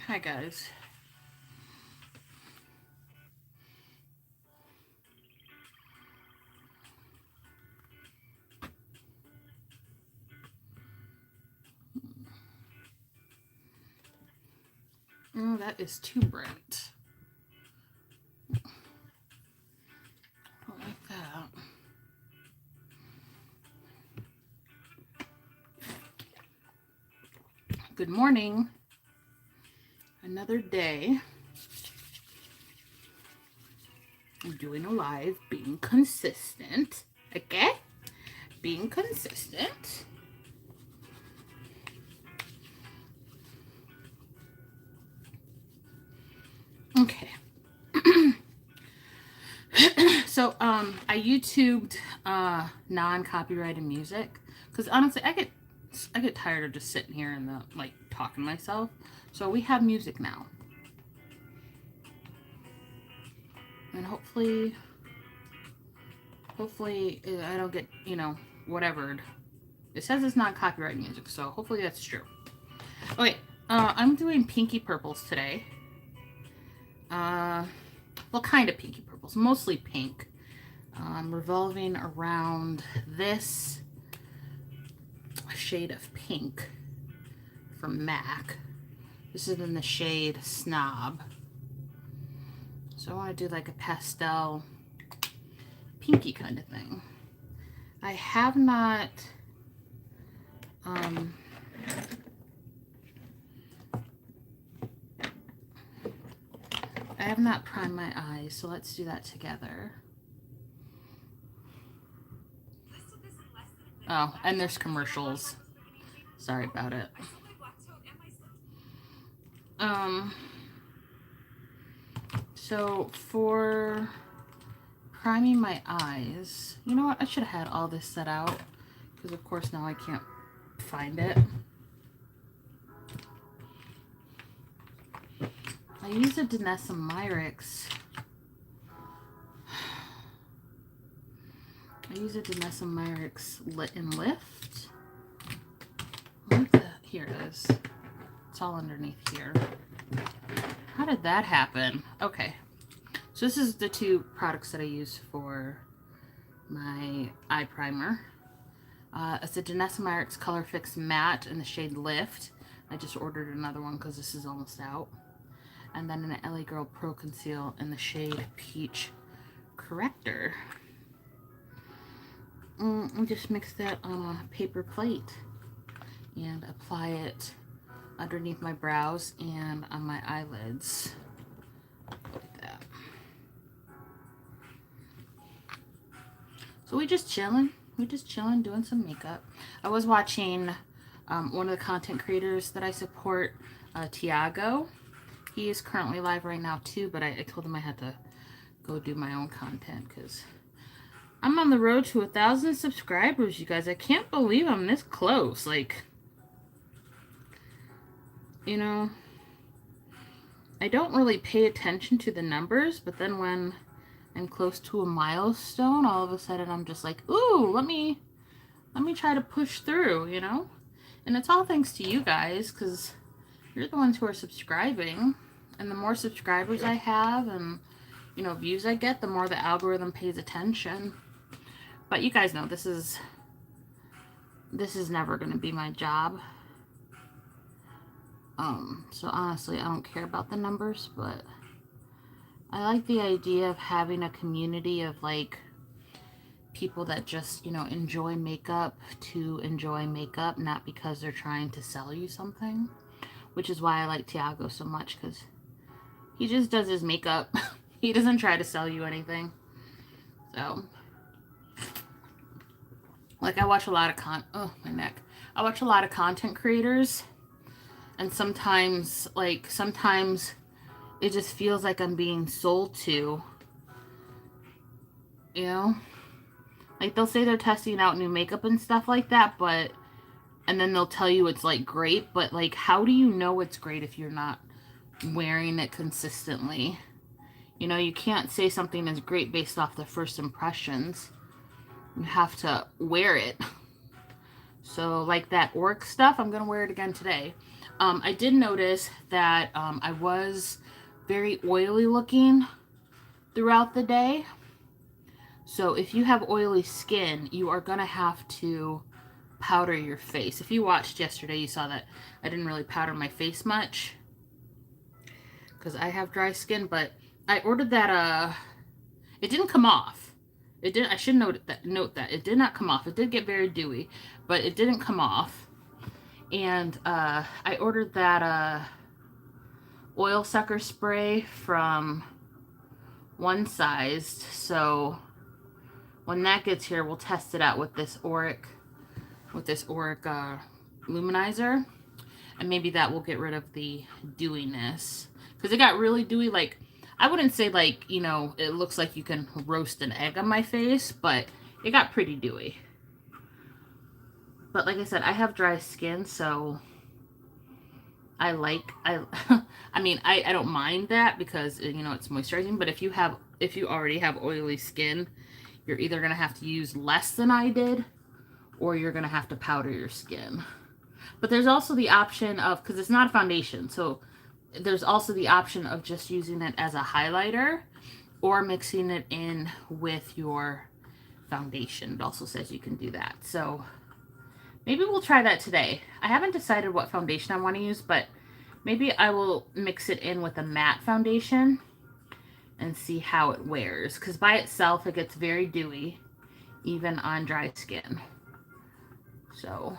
Hi guys. Oh, that is too bright. Don't like that. Good morning. Another day. I'm doing a live, being consistent. Okay? Being consistent. Okay. So I YouTubed non-copyrighted music because honestly I get tired of just sitting here and like talking to myself. So we have music now. And hopefully I don't get, whatever. It says it's not copyright music, so hopefully that's true. Okay, I'm doing pinky purples today. Well, kind of pinky purples, mostly pink. Revolving around this shade of pink from MAC. This is in the shade Snob. So I want to do like a pastel pinky kind of thing. I have not I have not primed my eyes, so let's do that together. Oh, and there's commercials. Sorry about it. So for priming my eyes, you know what? I should have had all this set out because of course now I can't find it. I used a AURIC. I use a AURIC Lit and Lift. What the? Here it is. It's all underneath here. How did that happen? Okay. So this is the two products that I use for my eye primer. It's a AURIC Color Fix Matte in the shade Lift. I just ordered another one because this is almost out. And then an LA Girl Pro Conceal in the shade Peach Corrector. I just mix that on a paper plate and apply it underneath my brows and on my eyelids. Like that. So we just chilling, doing some makeup. I was watching one of the content creators that I support, Tiago. He is currently live right now too, but I told him I had to go do my own content because I'm on the road to 1,000 subscribers, you guys. I can't believe I'm this close. Like, you know, I don't really pay attention to the numbers, but then when I'm close to a milestone, all of a sudden I'm just like, ooh, let me try to push through, you know? And it's all thanks to you guys, because you're the ones who are subscribing. And the more subscribers I have and, you know, views I get, the more the algorithm pays attention. But you guys know this is never going to be my job. So honestly, I don't care about the numbers, but I like the idea of having a community of like people that just, you know, enjoy makeup to enjoy makeup, not because they're trying to sell you something, which is why I like Tiago so much, because he just does his makeup. He doesn't try to sell you anything. So, like, I watch a lot of my neck. I watch a lot of content creators, and sometimes it just feels like I'm being sold to, you know? Like, they'll say they're testing out new makeup and stuff like that, and then they'll tell you it's, like, great, but, like, how do you know it's great if you're not wearing it consistently? You know, you can't say something is great based off the first impressions. You have to wear it. So like that AURIC stuff, I'm going to wear it again today. I did notice that I was very oily looking throughout the day. So if you have oily skin, you are going to have to powder your face. If you watched yesterday, you saw that I didn't really powder my face much because I have dry skin, but I ordered that, it didn't come off. It didn't, I should note that it did not come off. It did get very dewy, but it didn't come off. And I ordered that oil sucker spray from One Sized. So when that gets here, we'll test it out with this AURIC luminizer, and maybe that will get rid of the dewiness, because it got really dewy. Like, I wouldn't say like, you know, it looks like you can roast an egg on my face, but it got pretty dewy. But like I said, I have dry skin, so I mean, I don't mind that because, you know, it's moisturizing. But if you already have oily skin, you're either going to have to use less than I did, or you're going to have to powder your skin. But there's also the option of, because it's not a foundation, so there's also the option of just using it as a highlighter or mixing it in with your foundation. It also says you can do that. So maybe we'll try that today. I haven't decided what foundation I want to use, but maybe I will mix it in with a matte foundation and see how it wears. Because by itself, it gets very dewy, even on dry skin. So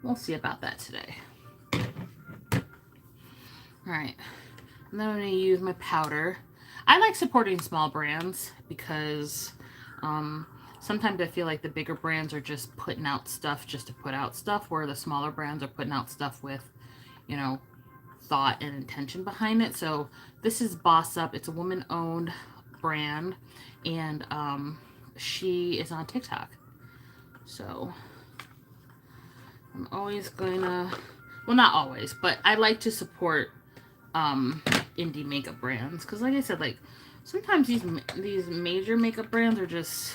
we'll see about that today. All right, and then I'm going to use my powder. I like supporting small brands because sometimes I feel like the bigger brands are just putting out stuff just to put out stuff, where the smaller brands are putting out stuff with, you know, thought and intention behind it. So this is Boss Up. It's a woman-owned brand, and she is on TikTok. So I'm always going to, well, not always, but I like to support indie makeup brands, because like I said, like sometimes these major makeup brands are just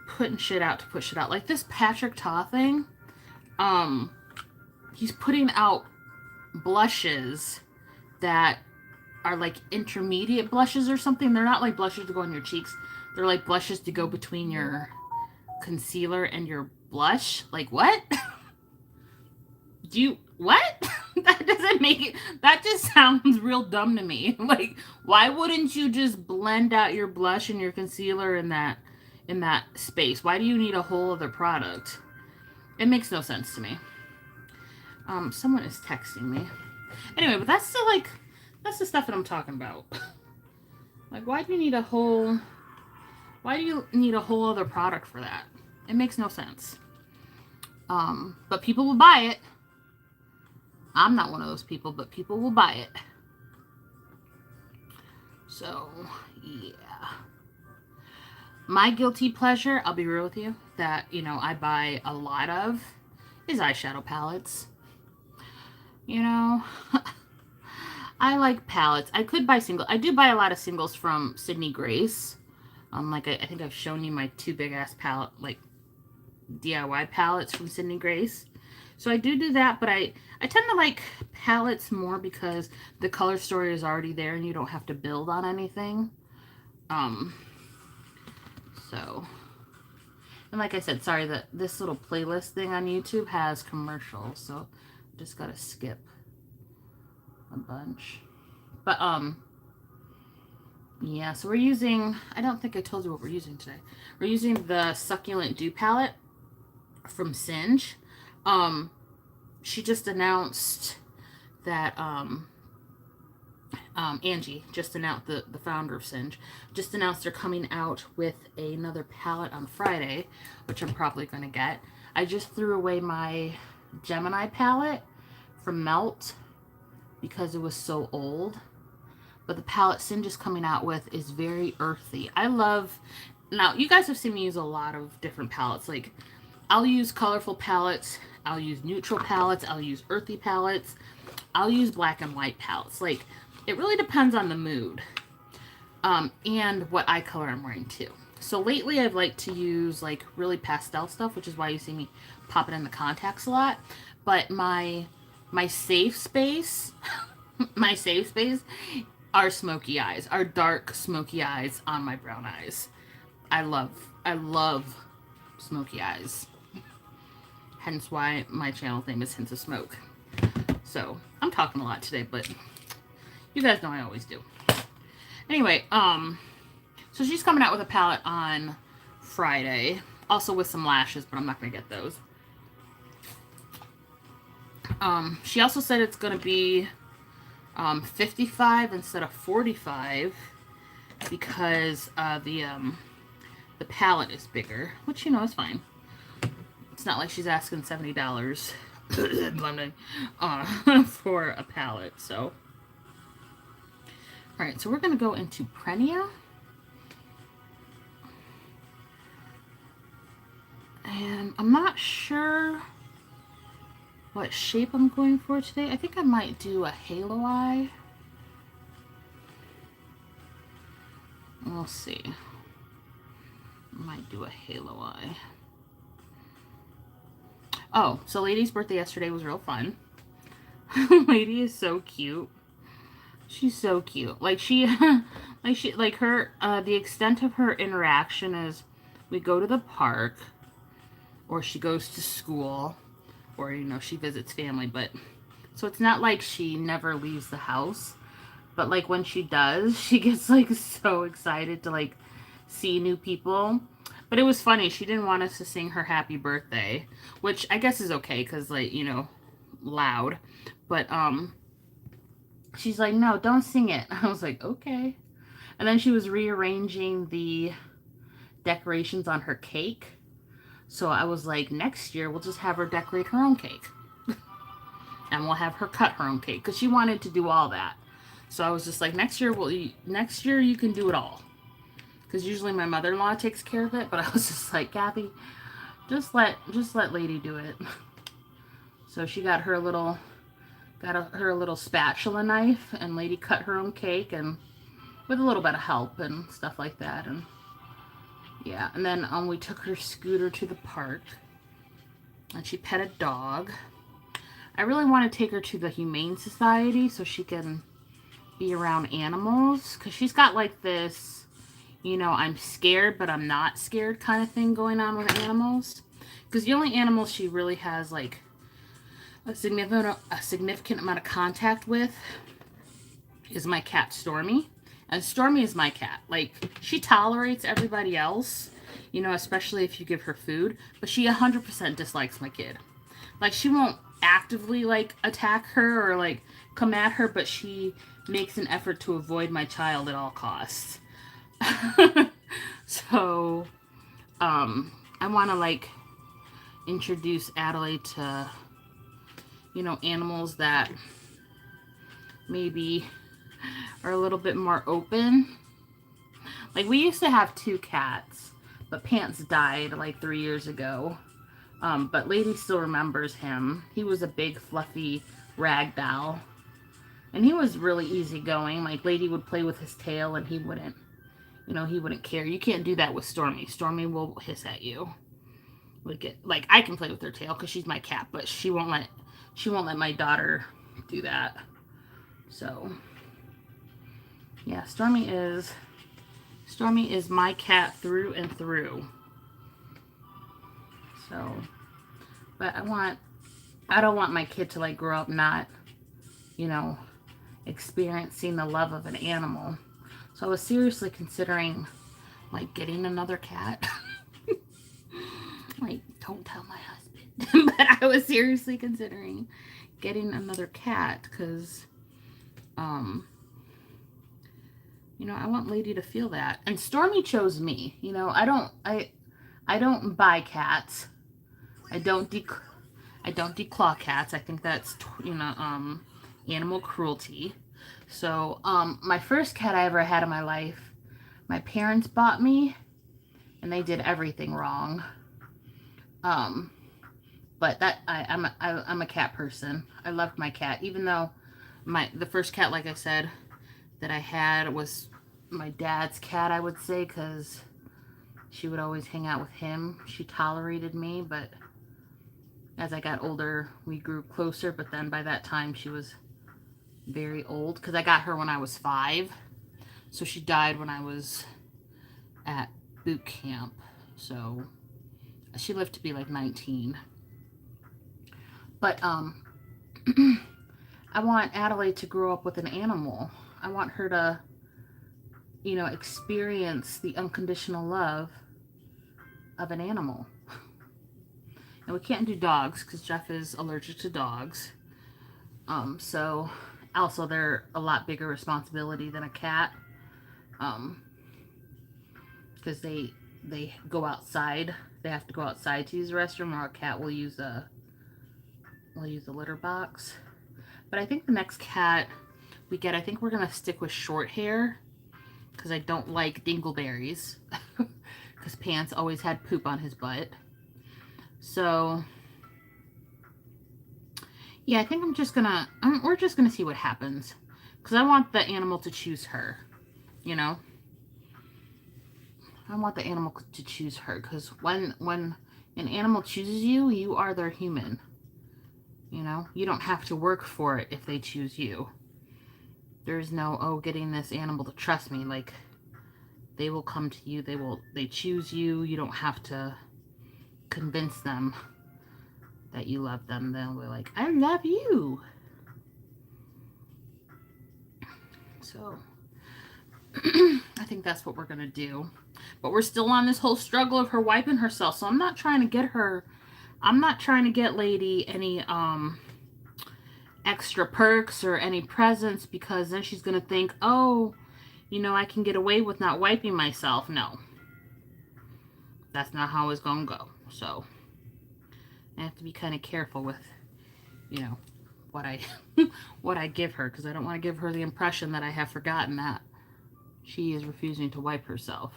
putting shit out to put shit out. Like this Patrick Ta thing, he's putting out blushes that are like intermediate blushes or something. They're not like blushes to go on your cheeks. They're like blushes to go between your concealer and your blush. Like, what? What? That doesn't make it, that just sounds real dumb to me. Like, why wouldn't you just blend out your blush and your concealer in that space? Why do you need a whole other product? It makes no sense to me. Someone is texting me. Anyway, but that's the stuff that I'm talking about. Like, why do you need a whole other product for that? It makes no sense. But people will buy it. I'm not one of those people, but people will buy it. So, yeah. My guilty pleasure, I'll be real with you, that, you know, I buy a lot of, is eyeshadow palettes. You know, I like palettes. I could buy singles. I do buy a lot of singles from Sydney Grace. Like I think I've shown you my two big ass palette, like DIY palettes from Sydney Grace. So I do that, but I tend to like palettes more because the color story is already there and you don't have to build on anything. So, and like I said, sorry that this little playlist thing on YouTube has commercials, so I just gotta skip a bunch. But yeah, so we're using, I don't think I told you what we're using today. We're using the Succulent Dew palette from Singe. She just announced that, Angie just announced, the founder of Singe, just announced they're coming out with another palette on Friday, which I'm probably going to get. I just threw away my Gemini palette from Melt because it was so old. But the palette Singe is coming out with is very earthy. I love, now you guys have seen me use a lot of different palettes. Like, I'll use colorful palettes, I'll use neutral palettes, I'll use earthy palettes, I'll use black and white palettes. Like, it really depends on the mood and what eye color I'm wearing too. So lately I've liked to use like really pastel stuff, which is why you see me popping in the contacts a lot. But my safe space, my safe space are smoky eyes, are dark smoky eyes on my brown eyes. I love smoky eyes. Hence why my channel name is Hints of Smoke. So I'm talking a lot today, but you guys know I always do. Anyway, so she's coming out with a palette on Friday, also with some lashes, but I'm not gonna get those. She also said it's gonna be 55 instead of 45 because the palette is bigger, which you know is fine. It's not like she's asking $70 for a palette. So, all right, so we're gonna go into Prenia. And I'm not sure what shape I'm going for today. I think I might do a halo eye. We'll see. I might do a halo eye. Oh, so Lady's birthday yesterday was real fun. Lady is so cute. She's so cute. Like her, the extent of her interaction is we go to the park, or she goes to school, or, you know, she visits family, but, so it's not like she never leaves the house, but, like, when she does, she gets, like, so excited to, like, see new people. But it was funny, she didn't want us to sing her happy birthday, which I guess is okay, because, like, you know, loud, but, she's like, no, don't sing it. I was like, okay. And then she was rearranging the decorations on her cake. So I was like, next year we'll just have her decorate her own cake. And we'll have her cut her own cake. Because she wanted to do all that. So I was just like, next year you can do it all. Because usually my mother-in-law takes care of it. But I was just like, Kathy, just let Lady do it. So she got her little spatula knife. And Lady cut her own cake. And with a little bit of help and stuff like that. And yeah, and then we took her scooter to the park, and she pet a dog. I really want to take her to the Humane Society so she can be around animals, because she's got like this, you know, I'm scared but I'm not scared kind of thing going on with animals. Because the only animals she really has like a significant amount of contact with is my cat Stormy. And Stormy is my cat. Like, she tolerates everybody else, you know, especially if you give her food. But she 100% dislikes my kid. Like, she won't actively, like, attack her or, like, come at her, but she makes an effort to avoid my child at all costs. So, I want to, like, introduce Adelaide to, you know, animals that maybe are a little bit more open. Like, we used to have 2 cats, but Pants died like 3 years ago. But Lady still remembers him. He was a big fluffy rag doll, and he was really easygoing. Like, Lady would play with his tail and he wouldn't, you know, he wouldn't care. You can't do that with Stormy. Stormy will hiss at you. Like, I can play with her tail because she's my cat, but she won't let my daughter do that. So yeah, Stormy is my cat through and through. So, but I don't want my kid to like grow up not, you know, experiencing the love of an animal. So I was seriously considering like getting another cat. Like, don't tell my husband. But I was seriously considering getting another cat because you know, I want Lady to feel that. And Stormy chose me. You know, I don't buy cats. I don't declaw cats. I think that's, you know, animal cruelty. So, my first cat I ever had in my life, my parents bought me, and they did everything wrong. But that I'm a cat person. I loved my cat, even though the first cat, like I said, that I had was my dad's cat, I would say, because she would always hang out with him. She tolerated me, but as I got older, we grew closer. But then by that time, she was very old because I got her when I was 5. So she died when I was at boot camp. So she lived to be like 19. But I want Adelaide to grow up with an animal. I want her to, you know, experience the unconditional love of an animal. And we can't do dogs because Jeff is allergic to dogs. So also they're a lot bigger responsibility than a cat. Because they go outside. They have to go outside to use the restroom, or a cat will use a litter box. But I think the next cat we get, I think we're gonna stick with short hair because I don't like dingleberries. Because Pants always had poop on his butt. So yeah, I think we're just gonna see what happens. Because I want the animal to choose her, you know. I want the animal to choose her, because when an animal chooses you, you are their human. You know, you don't have to work for it if they choose you. There's no, oh, getting this animal to trust me. Like, they will come to you. They choose you. You don't have to convince them that you love them. They'll be like, I love you. So I think that's what we're gonna do. But we're still on this whole struggle of her wiping herself. So I'm not trying to get Lady any extra perks or any presents, because then she's gonna think, oh, you know, I can get away with not wiping myself. No, that's not how it's gonna go. So I have to be kind of careful with, you know, what I what I give her, because I don't want to give her the impression that I have forgotten that she is refusing to wipe herself.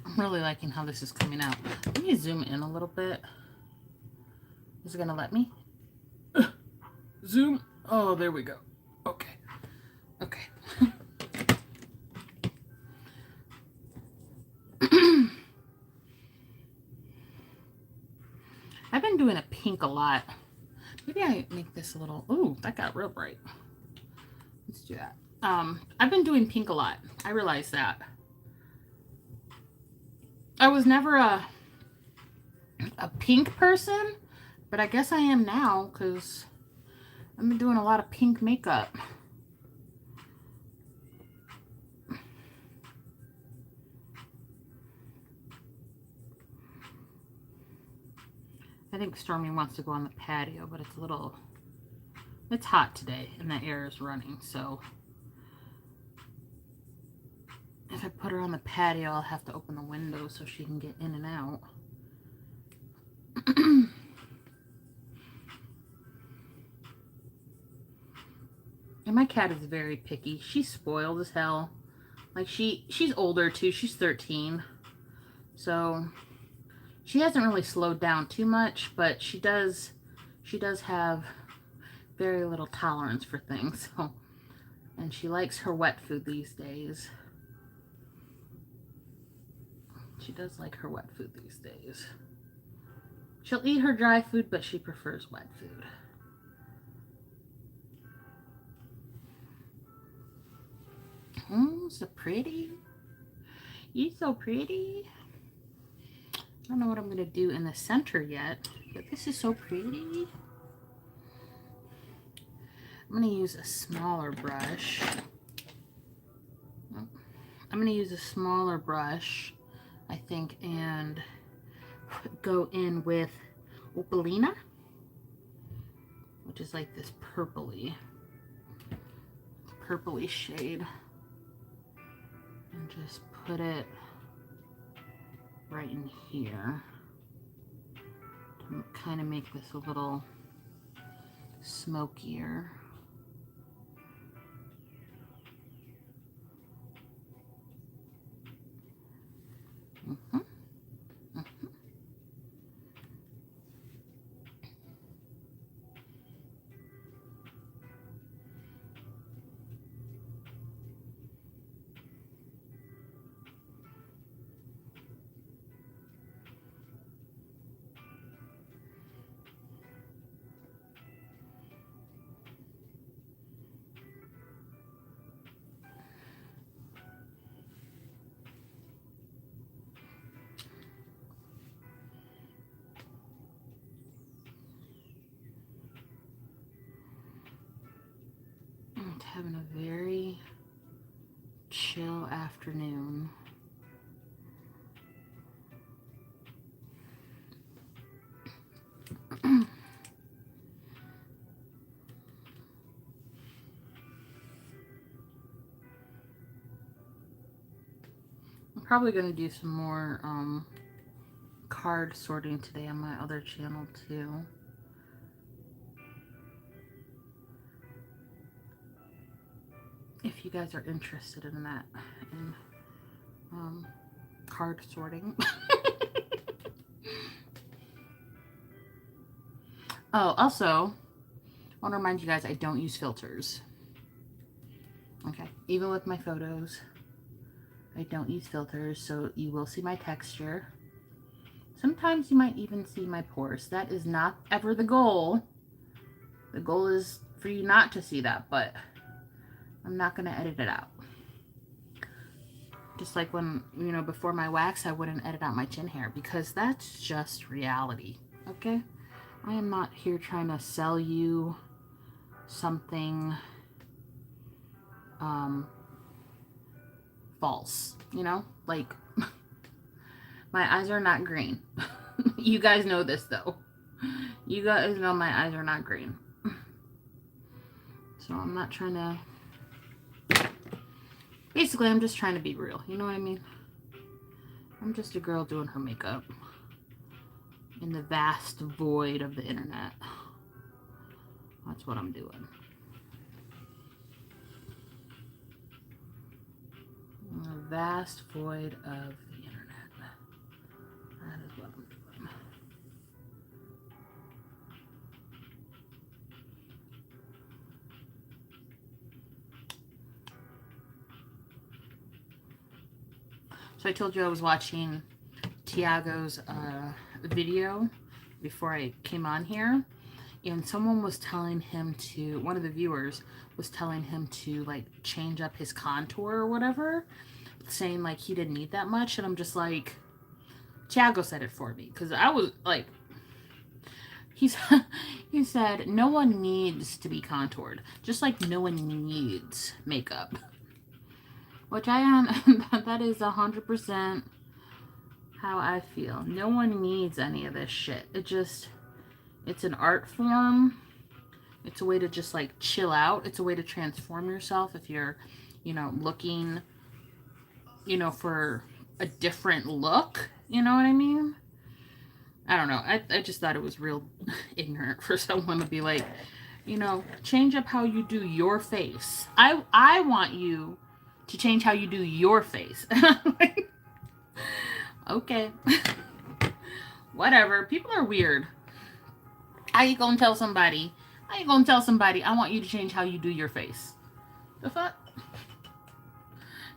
I'm really liking how this is coming out. Let me zoom in a little bit. Is it gonna let me? Zoom. Oh, there we go. Okay. Okay. I've been doing a pink a lot. Maybe I make this a little... Ooh, that got real bright. Let's do that. I've been doing pink a lot. I realize that. I was never a pink person, but I guess I am now, because I've been doing a lot of pink makeup. I think Stormy wants to go on the patio, but it's hot today and the air is running, so if I put her on the patio, I'll have to open the window so she can get in and out. And my cat is very picky. She's spoiled as hell. Like, she's older too. She's 13. So she hasn't really slowed down too much, but she does have very little tolerance for things. So, and she likes her wet food these days. She does like her wet food these days. She'll eat her dry food, but she prefers wet food. Oh, so pretty. You're so pretty. I don't know what I'm going to do in the center yet, but this is so pretty. I'm going to use a smaller brush. I think, and go in with Opalina, which is like this purpley shade, and just put it right in here to kind of make this a little smokier. having a very chill afternoon. I'm probably going to do some more card sorting today on my other channel too. If you guys are interested in that, in card sorting. Oh, also, I want to remind you guys I don't use filters. Okay, even with my photos, I don't use filters, so you will see my texture. Sometimes you might even see my pores. That is not ever the goal. The goal is for you not to see that, but I'm not going to edit it out. Just like when, you know, before my wax, I wouldn't edit out my chin hair because that's just reality, okay? I am not here trying to sell you something false, you know? Like, my eyes are not green. You guys know this, though. You guys know my eyes are not green. So I'm not trying to... Basically, I'm just trying to be real. You know what I mean? I'm just a girl doing her makeup in the vast void of the internet. That's what I'm doing. In the vast void of the internet. That is what I'm doing. So I told you I was watching Tiago's video before I came on here, and someone was telling him to, one of the viewers was telling him to like change up his contour or whatever, saying like he didn't need that much, and I'm just like, Tiago said it for me, because I was like, he said no one needs to be contoured, just like no one needs makeup. Which I am, that is 100% how I feel. No one needs any of this shit. It's an art form. It's a way to just like chill out. It's a way to transform yourself if you're, you know, looking, you know, for a different look. You know what I mean? I don't know. I just thought it was real ignorant for someone to be like, you know, change up how you do your face. I want you to change how you do your face. Okay. Whatever. People are weird. How you gonna tell somebody? How you gonna tell somebody I want you to change how you do your face? The fuck?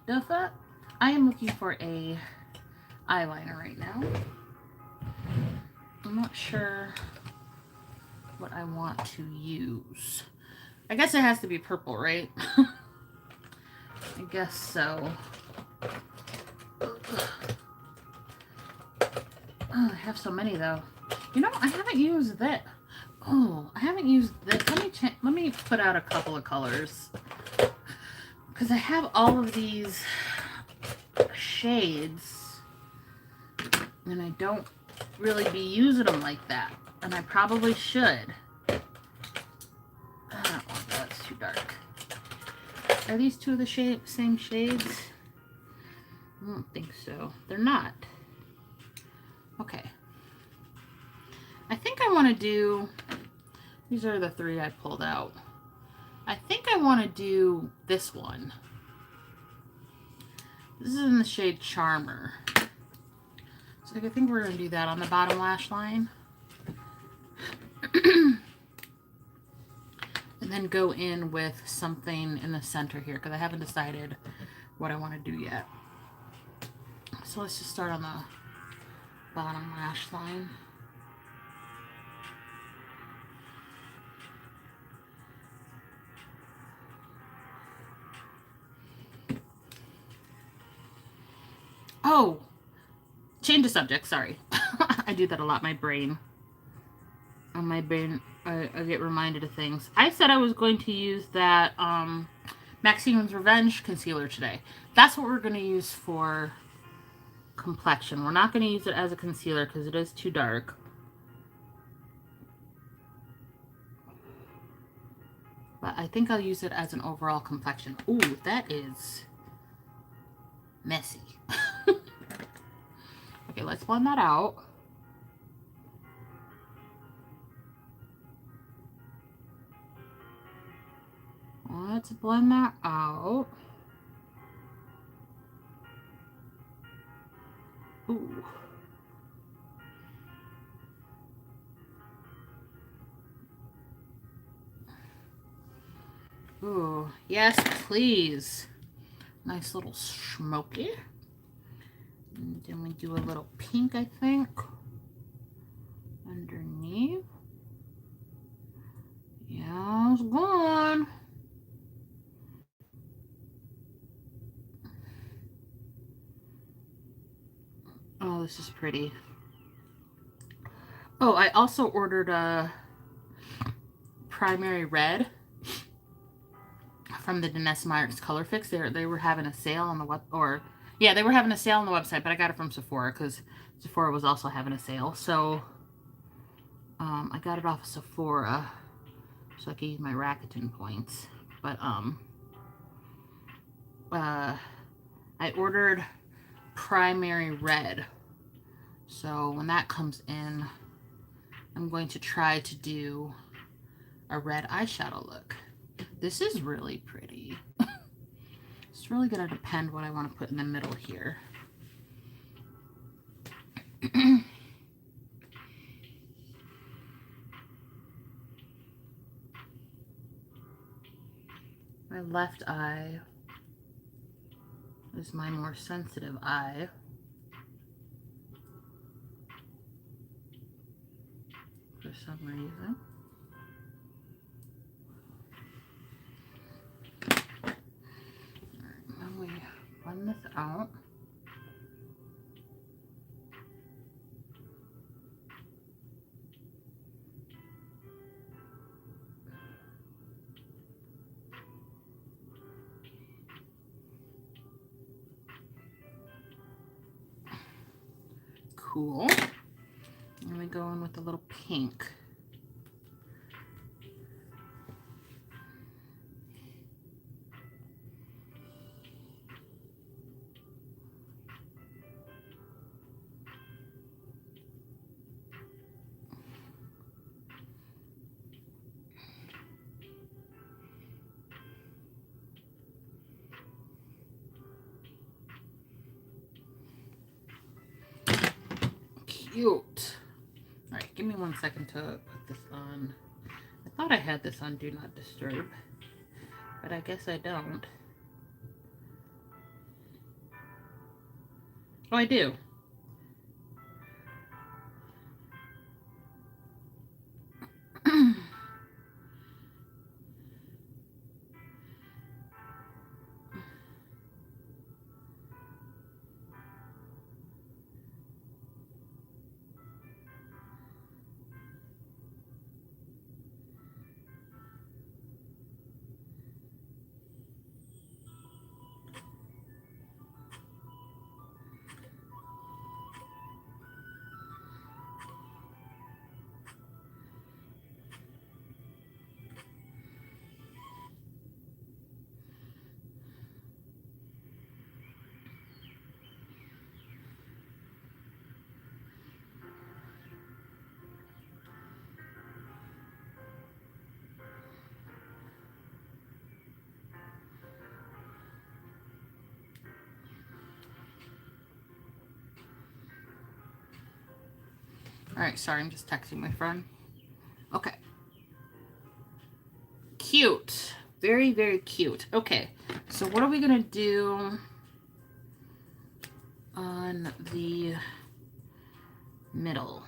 The fuck? I am looking for a eyeliner right now. I'm not sure what I want to use. I guess it has to be purple, right? I guess so. Oh, I have so many though. You know, I haven't used that. Oh, I haven't used this. Let me put out a couple of colors. Because I have all of these shades. And I don't really be using them like that. And I probably should. I don't want that. It's too dark. Are these two of the same shades? I don't think so. They're not. Okay. I think I want to do... These are the three I pulled out. I think I want to do this one. This is in the shade Charmer. So I think we're going to do that on the bottom lash line. And then go in with something in the center here, because I haven't decided what I want to do yet. So let's just start on the bottom lash line. Oh, change the subject, sorry. I do that a lot, my brain. On my brain, I get reminded of things. I said I was going to use that Maxine's Revenge concealer today. That's what we're going to use for complexion. We're not going to use it as a concealer because it is too dark. But I think I'll use it as an overall complexion. Ooh, that is messy. Okay, let's blend that out. Let's blend that out. Ooh. Ooh, yes, please. Nice little smoky. And then we do a little pink, I think, underneath. Yeah, it's gone. Oh, this is pretty. Oh, I also ordered a primary red from the Danessa Meyer's Color Fix. They were having a sale on the they were having a sale on the website, but I got it from Sephora because Sephora was also having a sale. So I got it off of Sephora so I could use my Rakuten points. But I ordered primary red. So when that comes in, I'm going to try to do a red eyeshadow look. This is really pretty. It's really going to depend what I want to put in the middle here. My left eye is my more sensitive eye. For some reason. Alright, then we blend this out. Cool. And we go in with a little pink. Cute. All right, give me 1 second to put this on. I thought I had this on Do Not Disturb, but I guess I don't. Oh, I do. All right, sorry, I'm just texting my friend. Okay. Cute. Very, very cute. Okay, so what are we gonna do on the middle?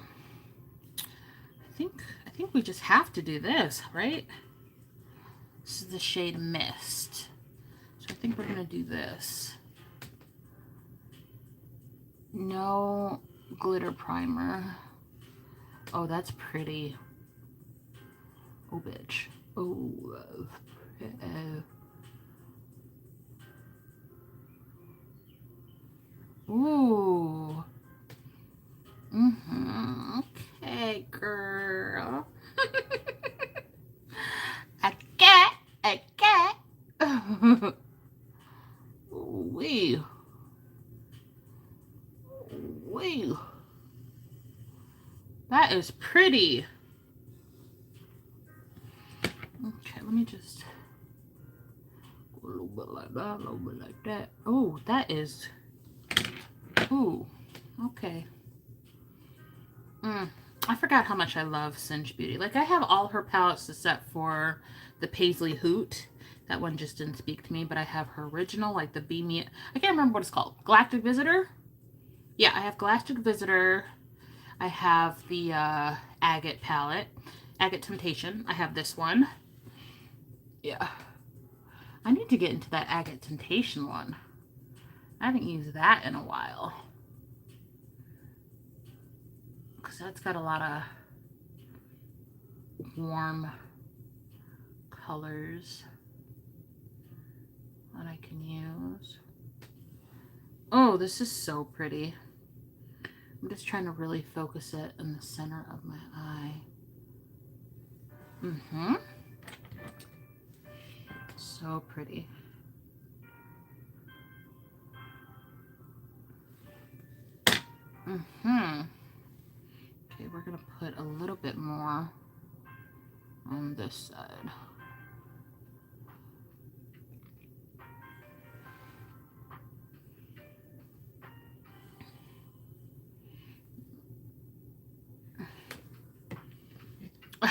I think we just have to do this, right? This is the shade Mist. So I think we're gonna do this. No glitter primer. Oh, that's pretty. Oh, bitch. Oh, Wee. Wee. That is pretty. Okay, let me just go a little bit like that, a little bit like that. Oh, that is. Ooh, okay. I forgot how much I love Singe Beauty. Like, I have all her palettes except for the Paisley Hoot. That one just didn't speak to me, but I have her original, like the Beamy. I can't remember what it's called. Galactic Visitor? Yeah, I have Galactic Visitor. I have the Agate palette. Agate Temptation. I have this one. Yeah. I need to get into that Agate Temptation one. I haven't used that in a while. Because that's got a lot of warm colors that I can use. Oh, this is so pretty. I'm just trying to really focus it in the center of my eye. So pretty. Okay, we're gonna put a little bit more on this side.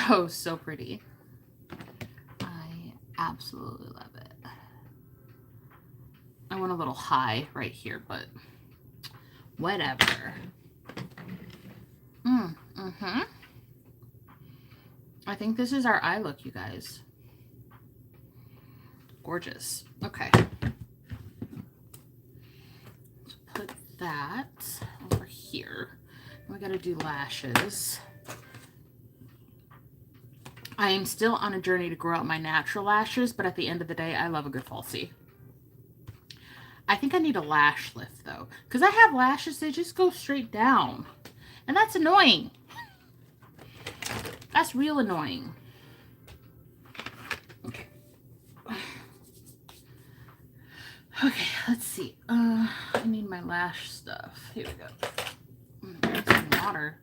Oh, so pretty. I absolutely love it. I went a little high right here, but whatever. I think this is our eye look, you guys. Gorgeous. Okay. Let's put that over here. We gotta do lashes. I am still on a journey to grow out my natural lashes, but at the end of the day, I love a good falsie. I think I need a lash lift, though, because I have lashes, they just go straight down. And that's annoying. That's real annoying. Okay. Okay, let's see. I need my lash stuff. Here we go. Get some water.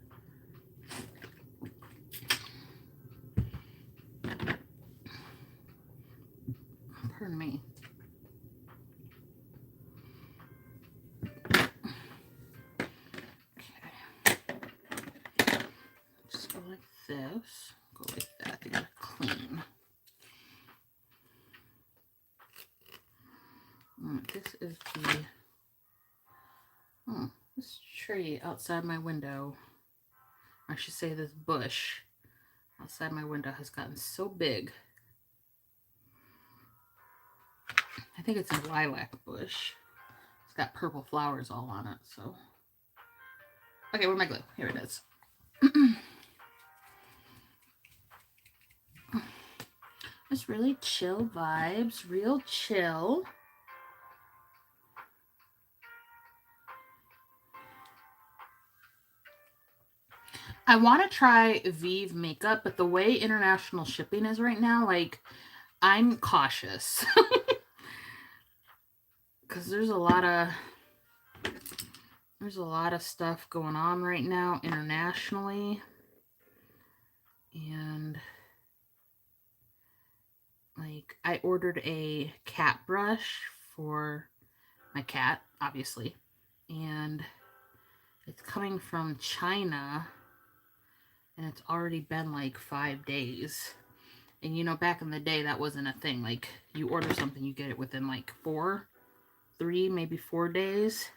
Pardon me. Okay. Just go like this. Go like that. They gotta clean. This is this tree outside my window. I should say this bush outside my window has gotten so big. I think it's a lilac bush. It's got purple flowers all on it, so. Okay, where's my glue? Here it is. It's really chill vibes, real chill. I want to try Vive makeup, but the way international shipping is right now, like, I'm cautious. Because there's a lot of stuff going on right now internationally. And like, I ordered a cat brush for my cat, obviously. And it's coming from China. And it's already been like 5 days. And you know, back in the day, that wasn't a thing. Like, you order something, you get it within like 3, maybe 4 days.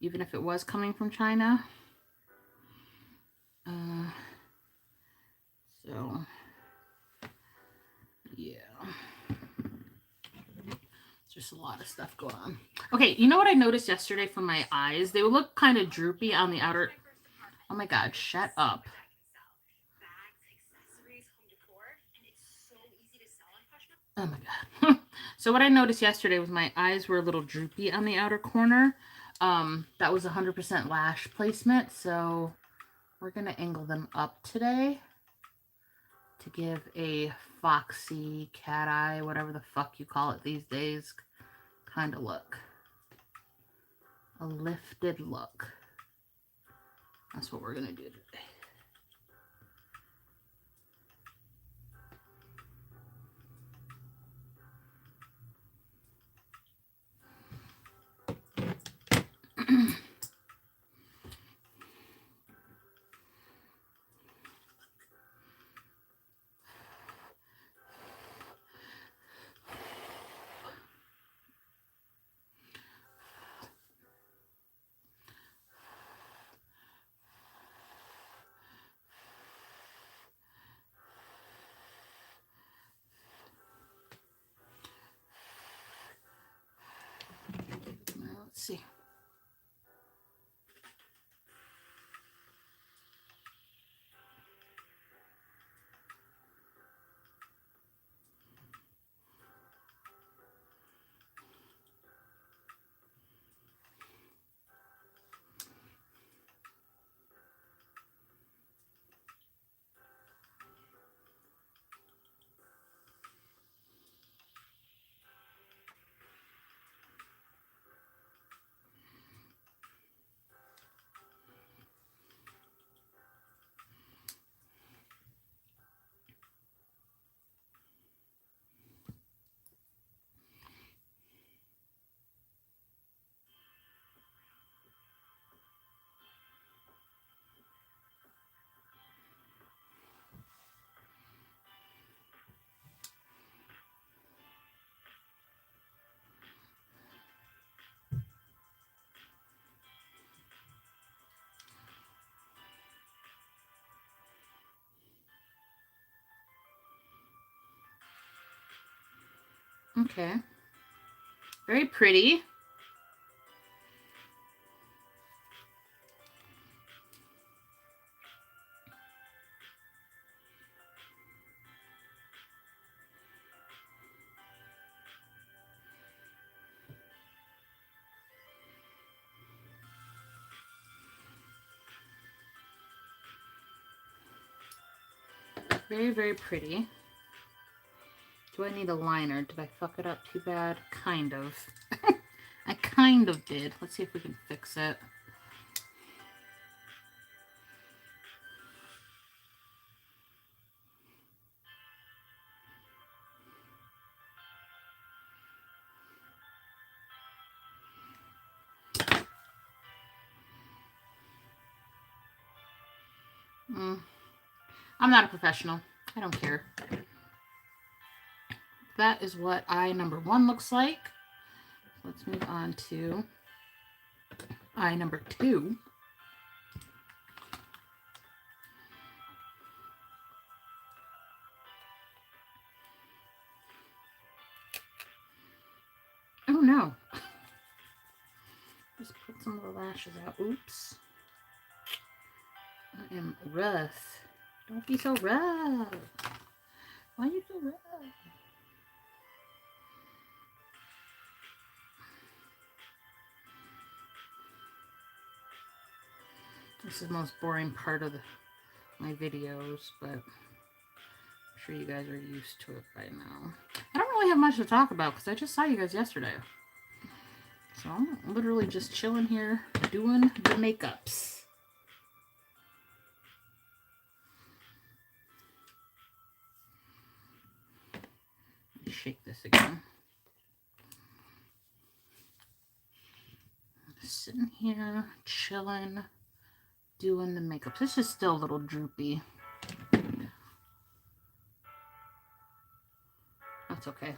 Even if it was coming from China. So, yeah. Just a lot of stuff going on. Okay, you know what I noticed yesterday from my eyes? They would look kind of droopy on the outer... Oh my god, shut up. Oh my god. So what I noticed yesterday was my eyes were a little droopy on the outer corner. That was 100% lash placement, so we're going to angle them up today. to give a foxy, cat eye, whatever the fuck you call it these days, kind of look. A lifted look. That's what we're going to do today. Let's see. Okay. Very pretty. Very, very pretty. Do I need a liner? Did I fuck it up too bad? Kind of. I kind of did. Let's see if we can fix it. I'm not a professional. I don't care. That is what eye number 1 looks like. Let's move on to eye number 2. Oh no. Just put some of the lashes out. Oops. I am rough. Don't be so rough. Why are you so rough? This is the most boring part of my videos, but I'm sure you guys are used to it by now. I don't really have much to talk about because I just saw you guys yesterday. So I'm literally just chilling here doing the makeups. Shake this again. Just sitting here, chilling, doing the makeup. This is still a little droopy. That's okay.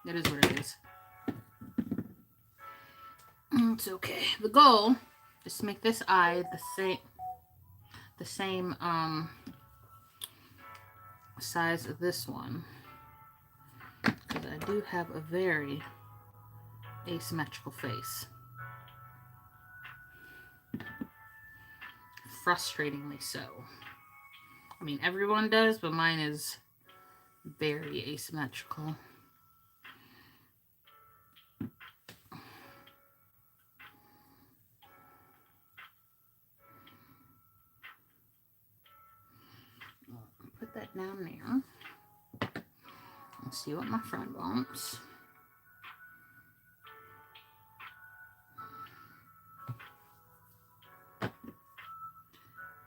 It is what it is. It's okay. The goal is to make this eye the same size of this one. Because I do have a very asymmetrical face. Frustratingly so. I mean, everyone does, but mine is very asymmetrical. Put that it down there. Let's see what my friend wants.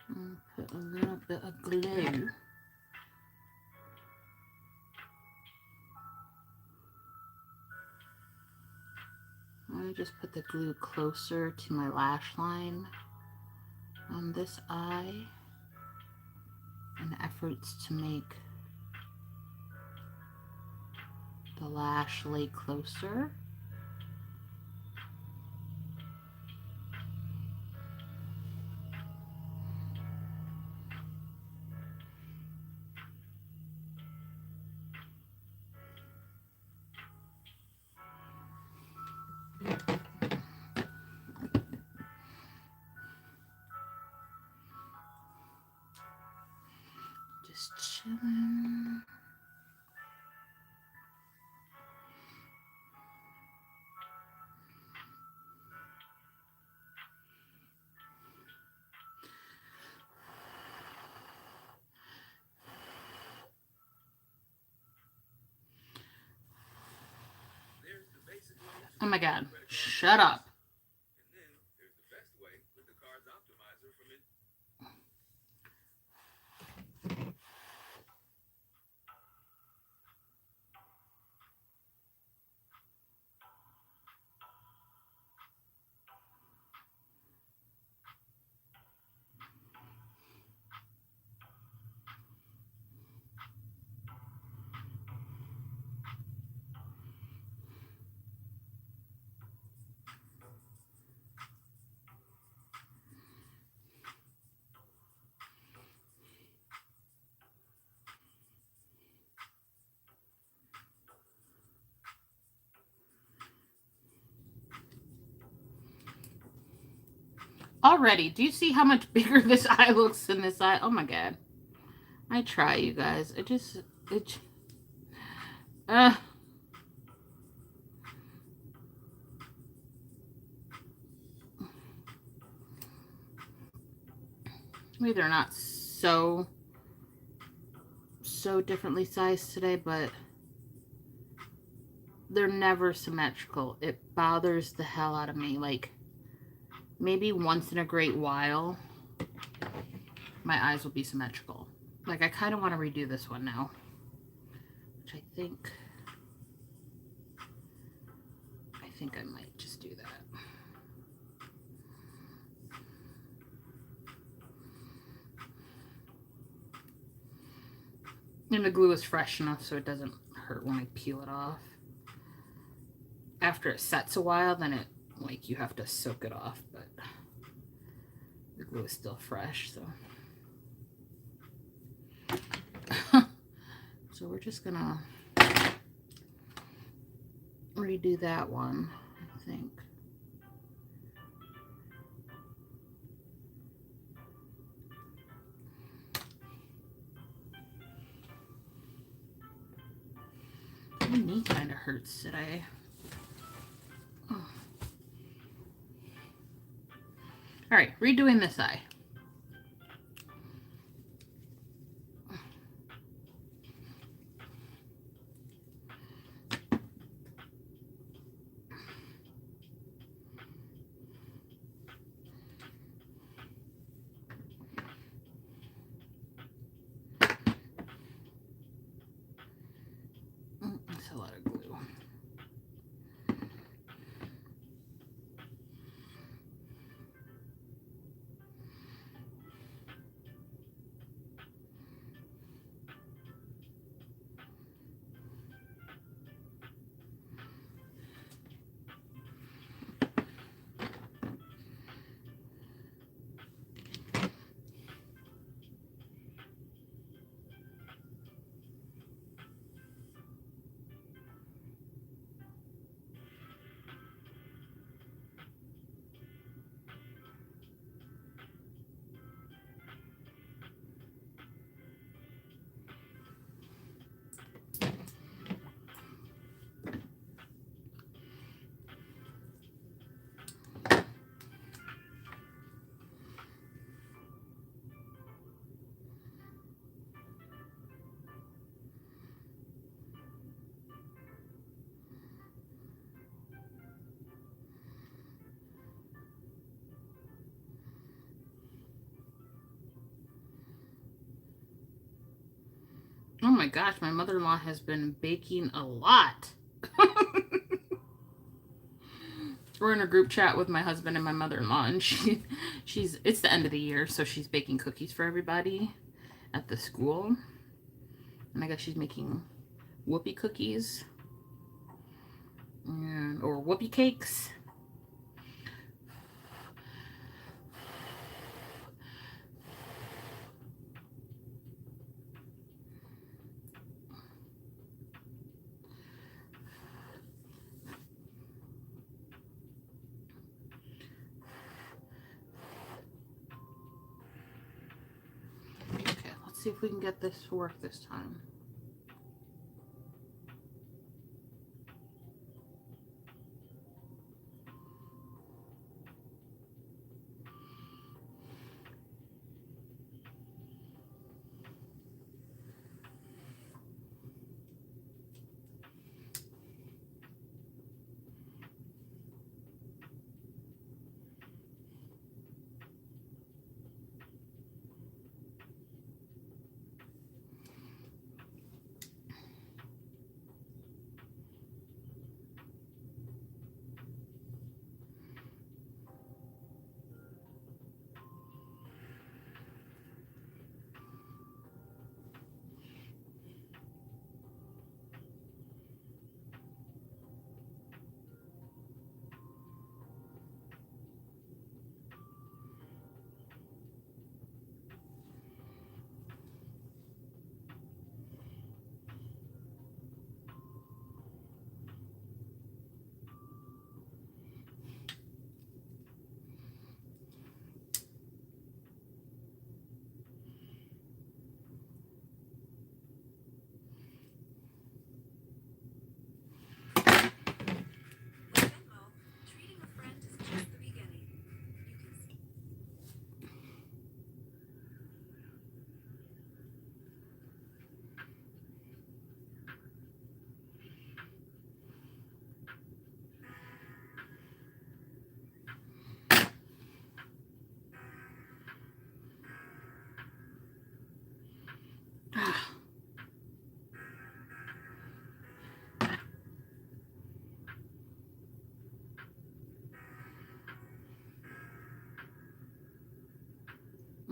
And put a little bit of glue. I'm going to just put the glue closer to my lash line on this eye in efforts to make the lash lay closer. Just chilling. Oh my God, shut up. Already, do you see how much bigger this eye looks than this eye? Oh my God. I try, you guys. Maybe they're not so differently sized today, but they're never symmetrical. It bothers the hell out of me. Like, maybe once in a great while, my eyes will be symmetrical. Like, I kind of want to redo this one now, which I think I might just do that. And the glue is fresh enough so it doesn't hurt when I peel it off. After it sets a while, then it, like, you have to soak it off, but the glue is still fresh, so. So we're just gonna redo that one, I think. My knee kind of hurts today. Oh. All right, redoing this eye. That's a lot of glue. my gosh, my mother-in-law has been baking a lot. We're in a group chat with my husband and my mother-in-law, and it's the end of the year, so she's baking cookies for everybody at the school. And I guess she's making whoopie cookies or whoopie cakes. Okay, let's see if we can get this to work this time.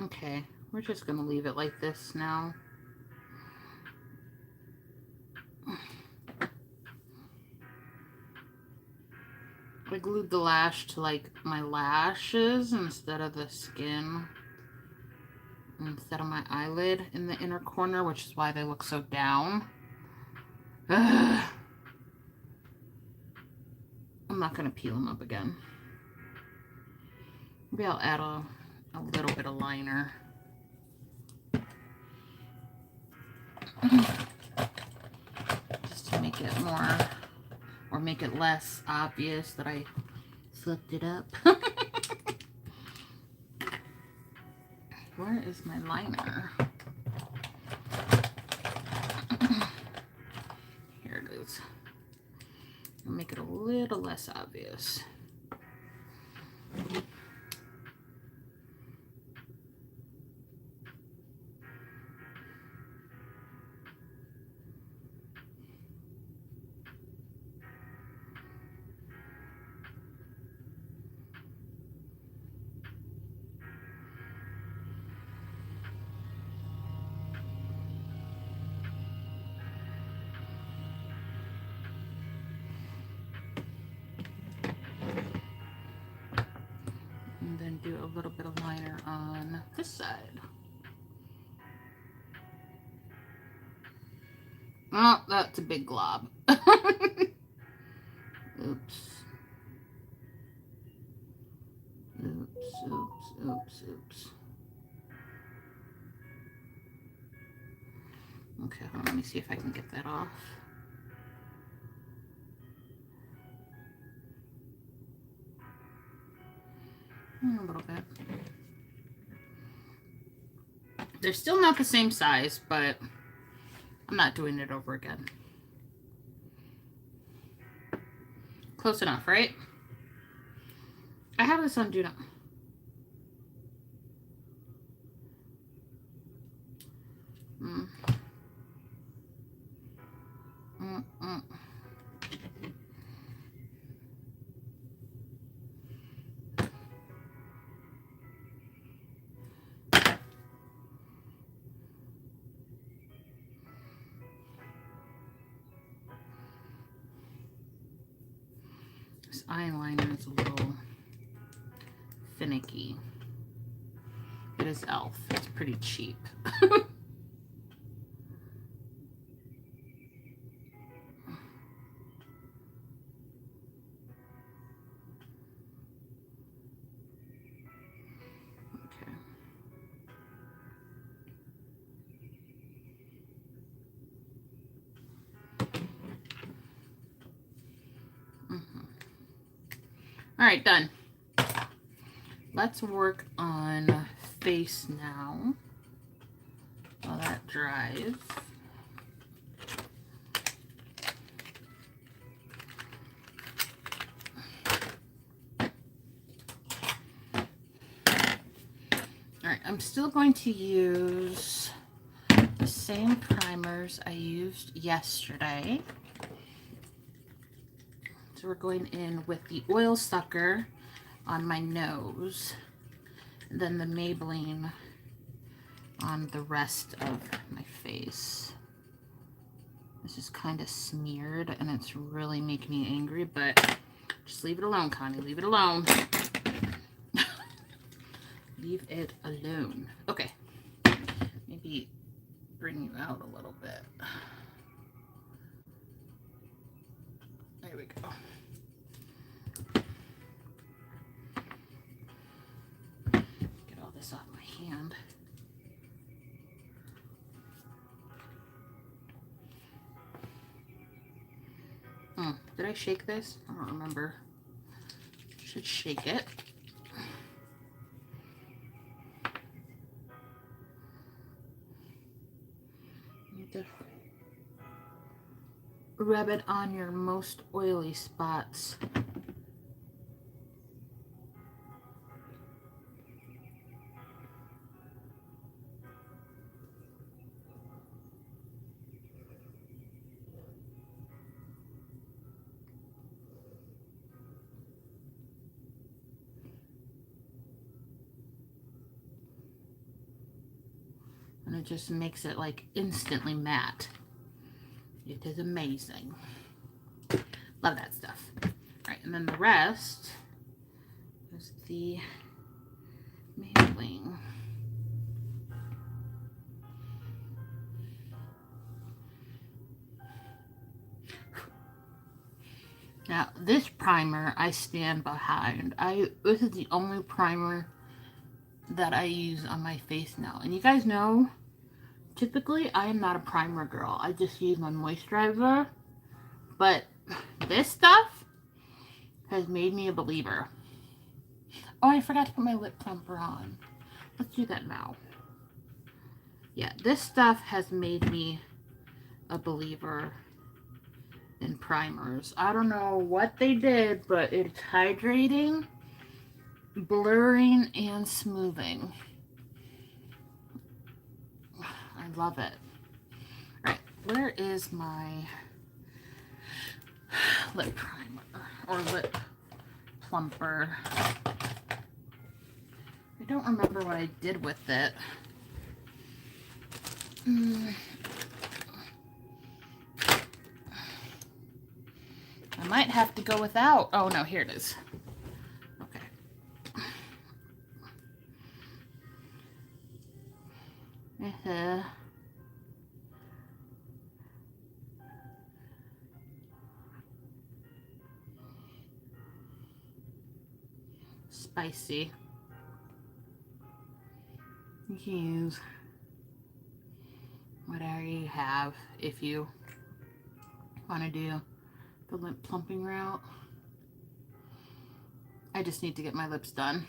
Okay, we're just gonna leave it like this now. I glued the lash to like my lashes instead of the skin, instead of my eyelid in the inner corner, which is why they look so down. Ugh. I'm not gonna peel them up again. Maybe I'll add a little bit of liner. Just to make it more, or make it less obvious that I fucked it up. Where is my liner? Here it is. I'll make it a little less obvious. And then do a little bit of liner on this side. Oh, that's a big glob. Oops. Oops. Okay, hold on, let me see if I can get that off. A little bit. They're still not the same size, but I'm not doing it over again. Close enough, right? I have this on Do Not. This eyeliner is a little finicky. It is e.l.f. It's pretty cheap. All right, done. Let's work on face now while that dries. All right, I'm still going to use the same primers I used yesterday. So we're going in with the Oil Sucker on my nose, and then the Maybelline on the rest of my face. This is kind of smeared and it's really making me angry, but just leave it alone, Connie. Leave it alone. Leave it alone. Okay. Maybe bring you out a little bit. There we go. Get all this off my hand. Did I shake this? I don't remember. Should shake it. Just rub it on your most oily spots. And it just makes it like instantly matte. It is amazing. Love that stuff. All right, and then the rest is the Maybelline. Now, this primer I stand behind. This is the only primer that I use on my face now. And you guys know, typically I am not a primer girl. I just use my moisturizer. But this stuff has made me a believer. Oh, I forgot to put my lip plumper on. Let's do that now. Yeah, this stuff has made me a believer in primers. I don't know what they did, but it's hydrating, blurring, and smoothing. I love it. All right, where is my lip primer or lip plumper? I don't remember what I did with it. I might have to go without. Oh no, here it is. Okay. Spicy. You can use whatever you have if you want to do the lip plumping route. I just need to get my lips done.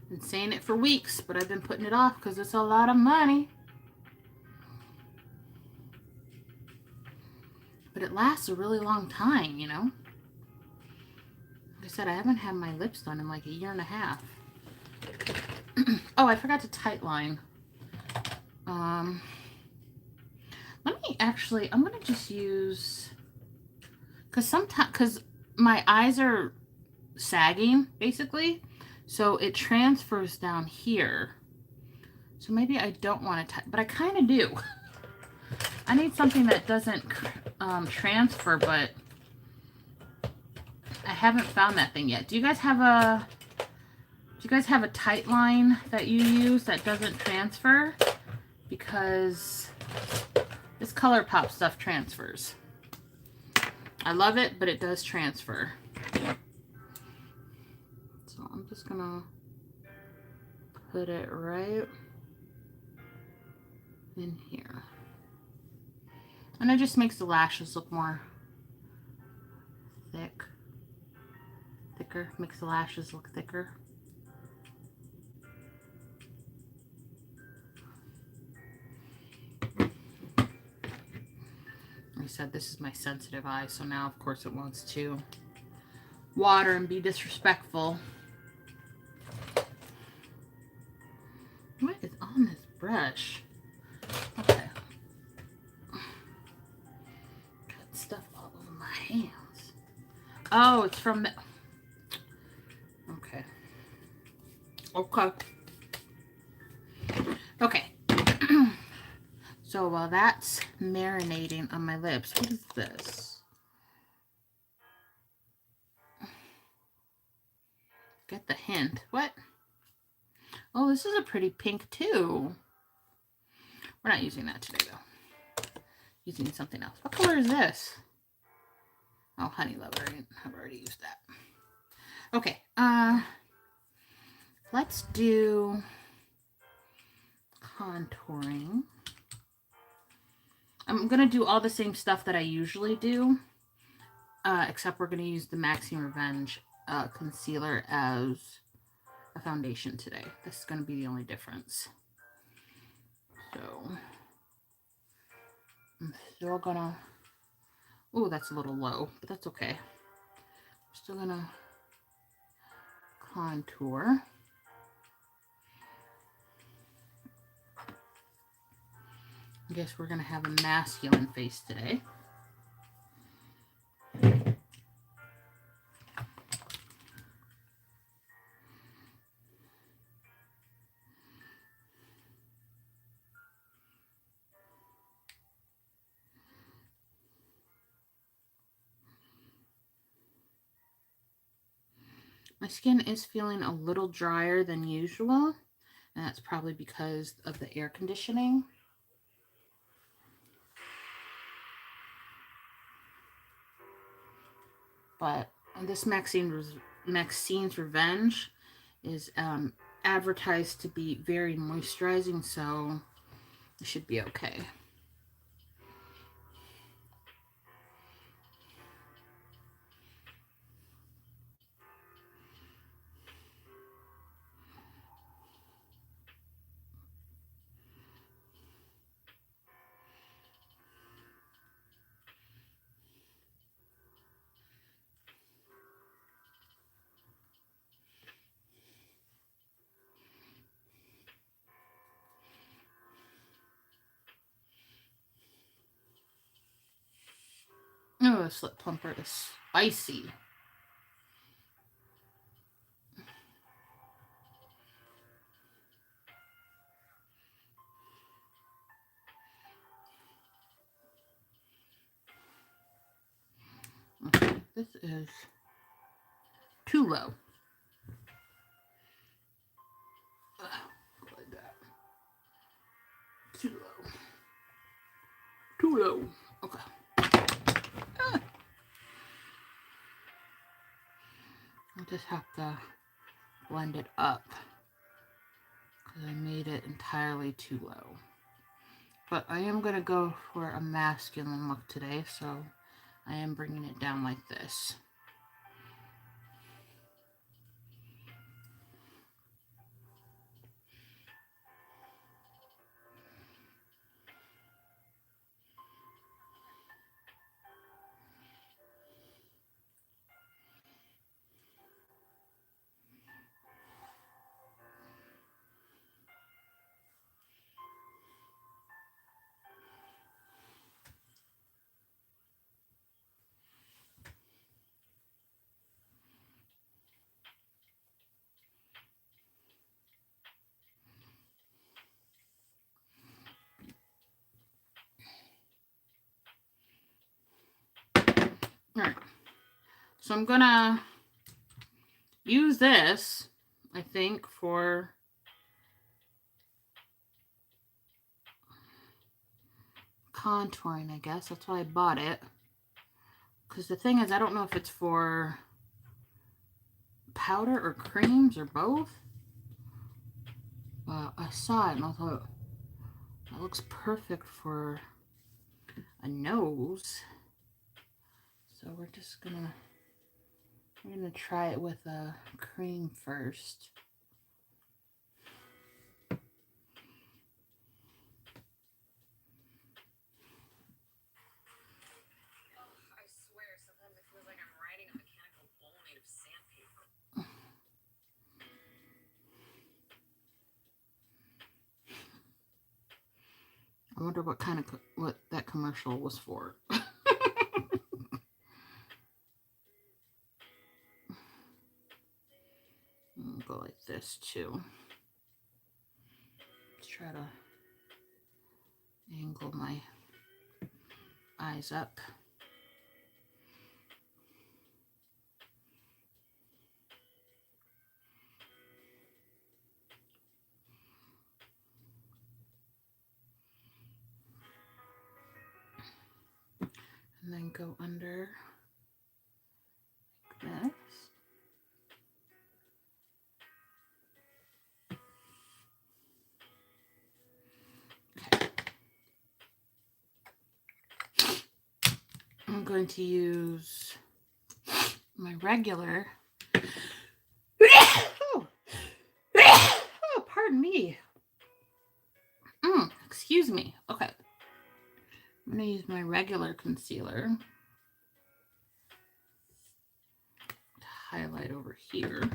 Been saying it for weeks, but I've been putting it off because it's a lot of money. But it lasts a really long time, you know? Like I said, I haven't had my lips done in like a year and a half. Oh, I forgot to tightline. Let me actually, I'm going to just use, because my eyes are sagging, basically. So it transfers down here. So maybe I don't want to, but I kind of do. I need something that doesn't transfer, but I haven't found that thing yet. Do you guys have a tight line that you use that doesn't transfer? Because this ColourPop stuff transfers. I love it, but it does transfer. So I'm just gonna put it right in here. And it just makes the lashes look more thicker, makes the lashes look thicker. Like I said, this is my sensitive eye, so now of course it wants to water and be disrespectful. What is on this brush? Okay. Got stuff all over my hands. Oh, it's from the... Okay. Okay. Okay. So while that's marinating on my lips, what is this? Get the hint. What? Oh, this is a pretty pink too. We're not using that today though. Using something else. What color is this? Oh, Honey Lover. I've already used that. Okay. Let's do contouring. I'm going to do all the same stuff that I usually do, except we're going to use the Maxine Revenge concealer as a foundation today. This is going to be the only difference. So, I'm still going to... Oh, that's a little low, but that's okay. I'm still going to contour. I guess we're going to have a masculine face today. My skin is feeling a little drier than usual, and that's probably because of the air conditioning. But this Maxine's Revenge is advertised to be very moisturizing, so it should be okay. Oh, this lip plumper is spicy. Okay, this is too low. Like that. Too low. Too low. Okay. I'll just have to blend it up because I made it entirely too low. But I am going to go for a masculine look today, so I am bringing it down like this. So I'm gonna use this, I think, for contouring, I guess. That's why I bought it. Because the thing is, I don't know if it's for powder or creams or both. I saw it and I thought, that looks perfect for a nose. So we're gonna try it with a cream first. I wonder what that commercial was for. Go like this too. Let's try to angle my eyes up. And then go under like this. I'm going to use my regular. Oh, pardon me. Excuse me. Okay. I'm going to use my regular concealer to highlight over here.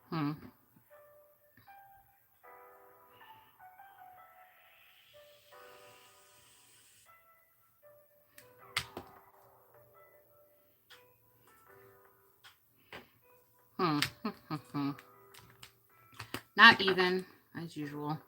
Hmm. Not even, as usual.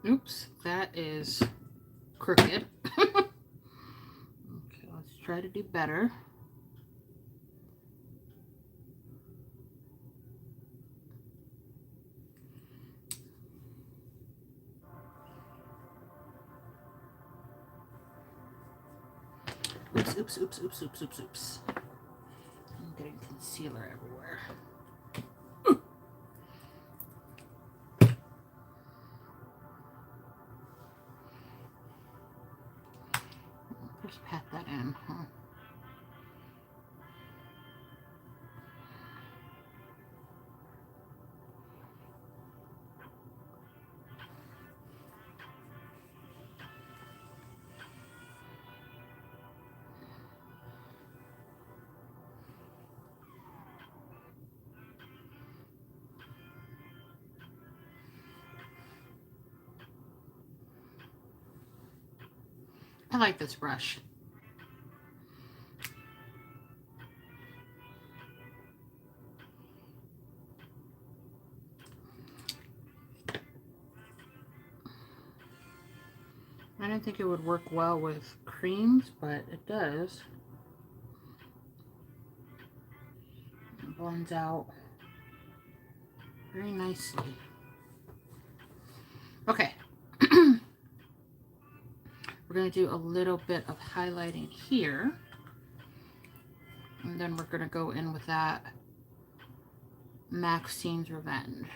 Oops, that is crooked. Okay, let's try to do better. Oops, oops, oops, oops, oops, oops, oops. I'm getting concealer everywhere. Just pat that in, huh? I like this brush. I didn't think it would work well with creams, but it does. It blends out very nicely. Okay. We're going to do a little bit of highlighting here. And then we're going to go in with that Maxine's Revenge.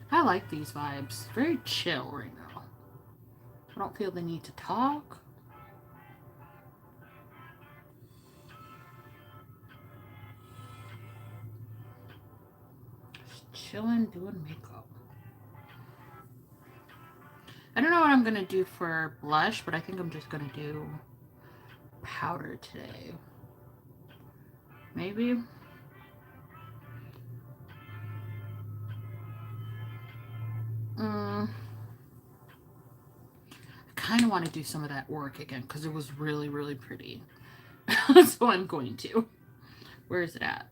I like these vibes. Very chill right now. I don't feel the need to talk. Just chilling, doing makeup. I don't know what I'm going to do for blush, but I think I'm just going to do powder today. Maybe. I kind of want to do some of that AURIC again because it was really, really pretty. So I'm going to. Where is it at?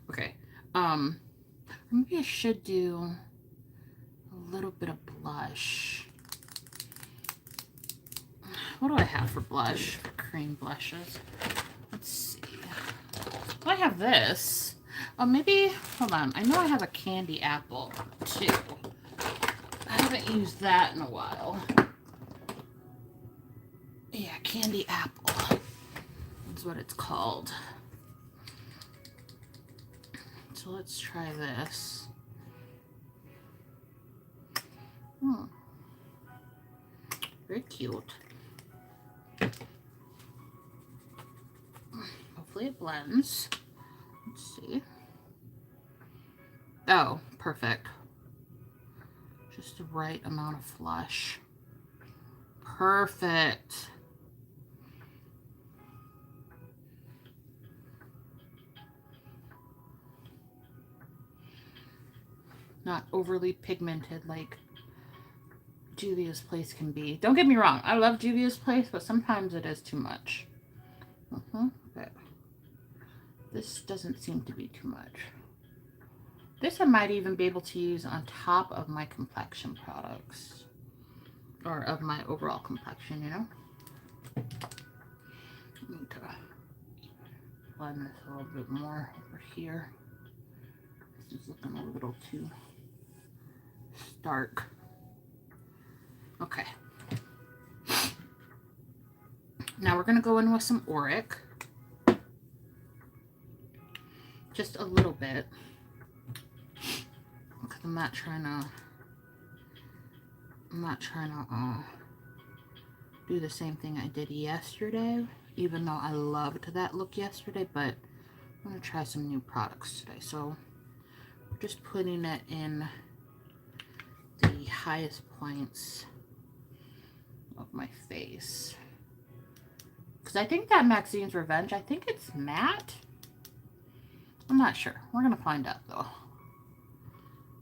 Okay. Maybe I should do a little bit of blush. What do I have for blush? For cream blushes. Let's see. Well, I have this. Oh, maybe, hold on. I know I have a candy apple too. I haven't used that in a while. Yeah, candy apple. That's what it's called. So let's try this. Very cute. Hopefully it blends. Let's see. Oh, perfect. Just the right amount of flush. Perfect. Not overly pigmented like Juvia's Place can be. Don't get me wrong, I love Juvia's Place, but sometimes it is too much. Okay. This doesn't seem to be too much. This I might even be able to use on top of my complexion products. Or of my overall complexion, you know? I need to blend this a little bit more over here. This is looking a little too stark. Okay. Now we're going to go in with some AURIC. Just a little bit. Because I'm not trying to do the same thing I did yesterday. Even though I loved that look yesterday, but I'm going to try some new products today. So we're just putting it in the highest points of my face. Because I think that Maxine's Revenge, I think it's matte. I'm not sure. We're going to find out though.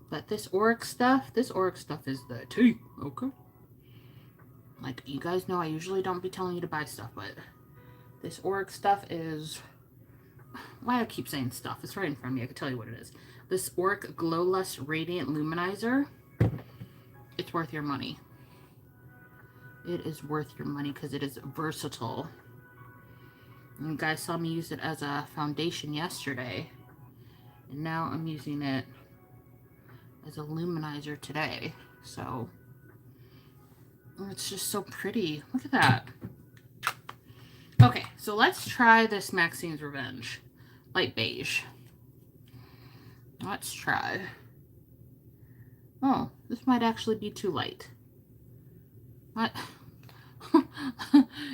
But this AURIC stuff is the tea. Okay. Like, you guys know I usually don't be telling you to buy stuff, but this AURIC stuff is... Why I keep saying stuff? It's right in front of me. I can tell you what it is. This AURIC Glow Lust Radiant Luminizer. It's worth your money. It is worth your money because it is versatile. And you guys saw me use it as a foundation yesterday. And now I'm using it as a luminizer today. So, it's just so pretty. Look at that. Okay, so let's try this Maxine's Revenge. Light beige. Let's try. Oh, this might actually be too light. What?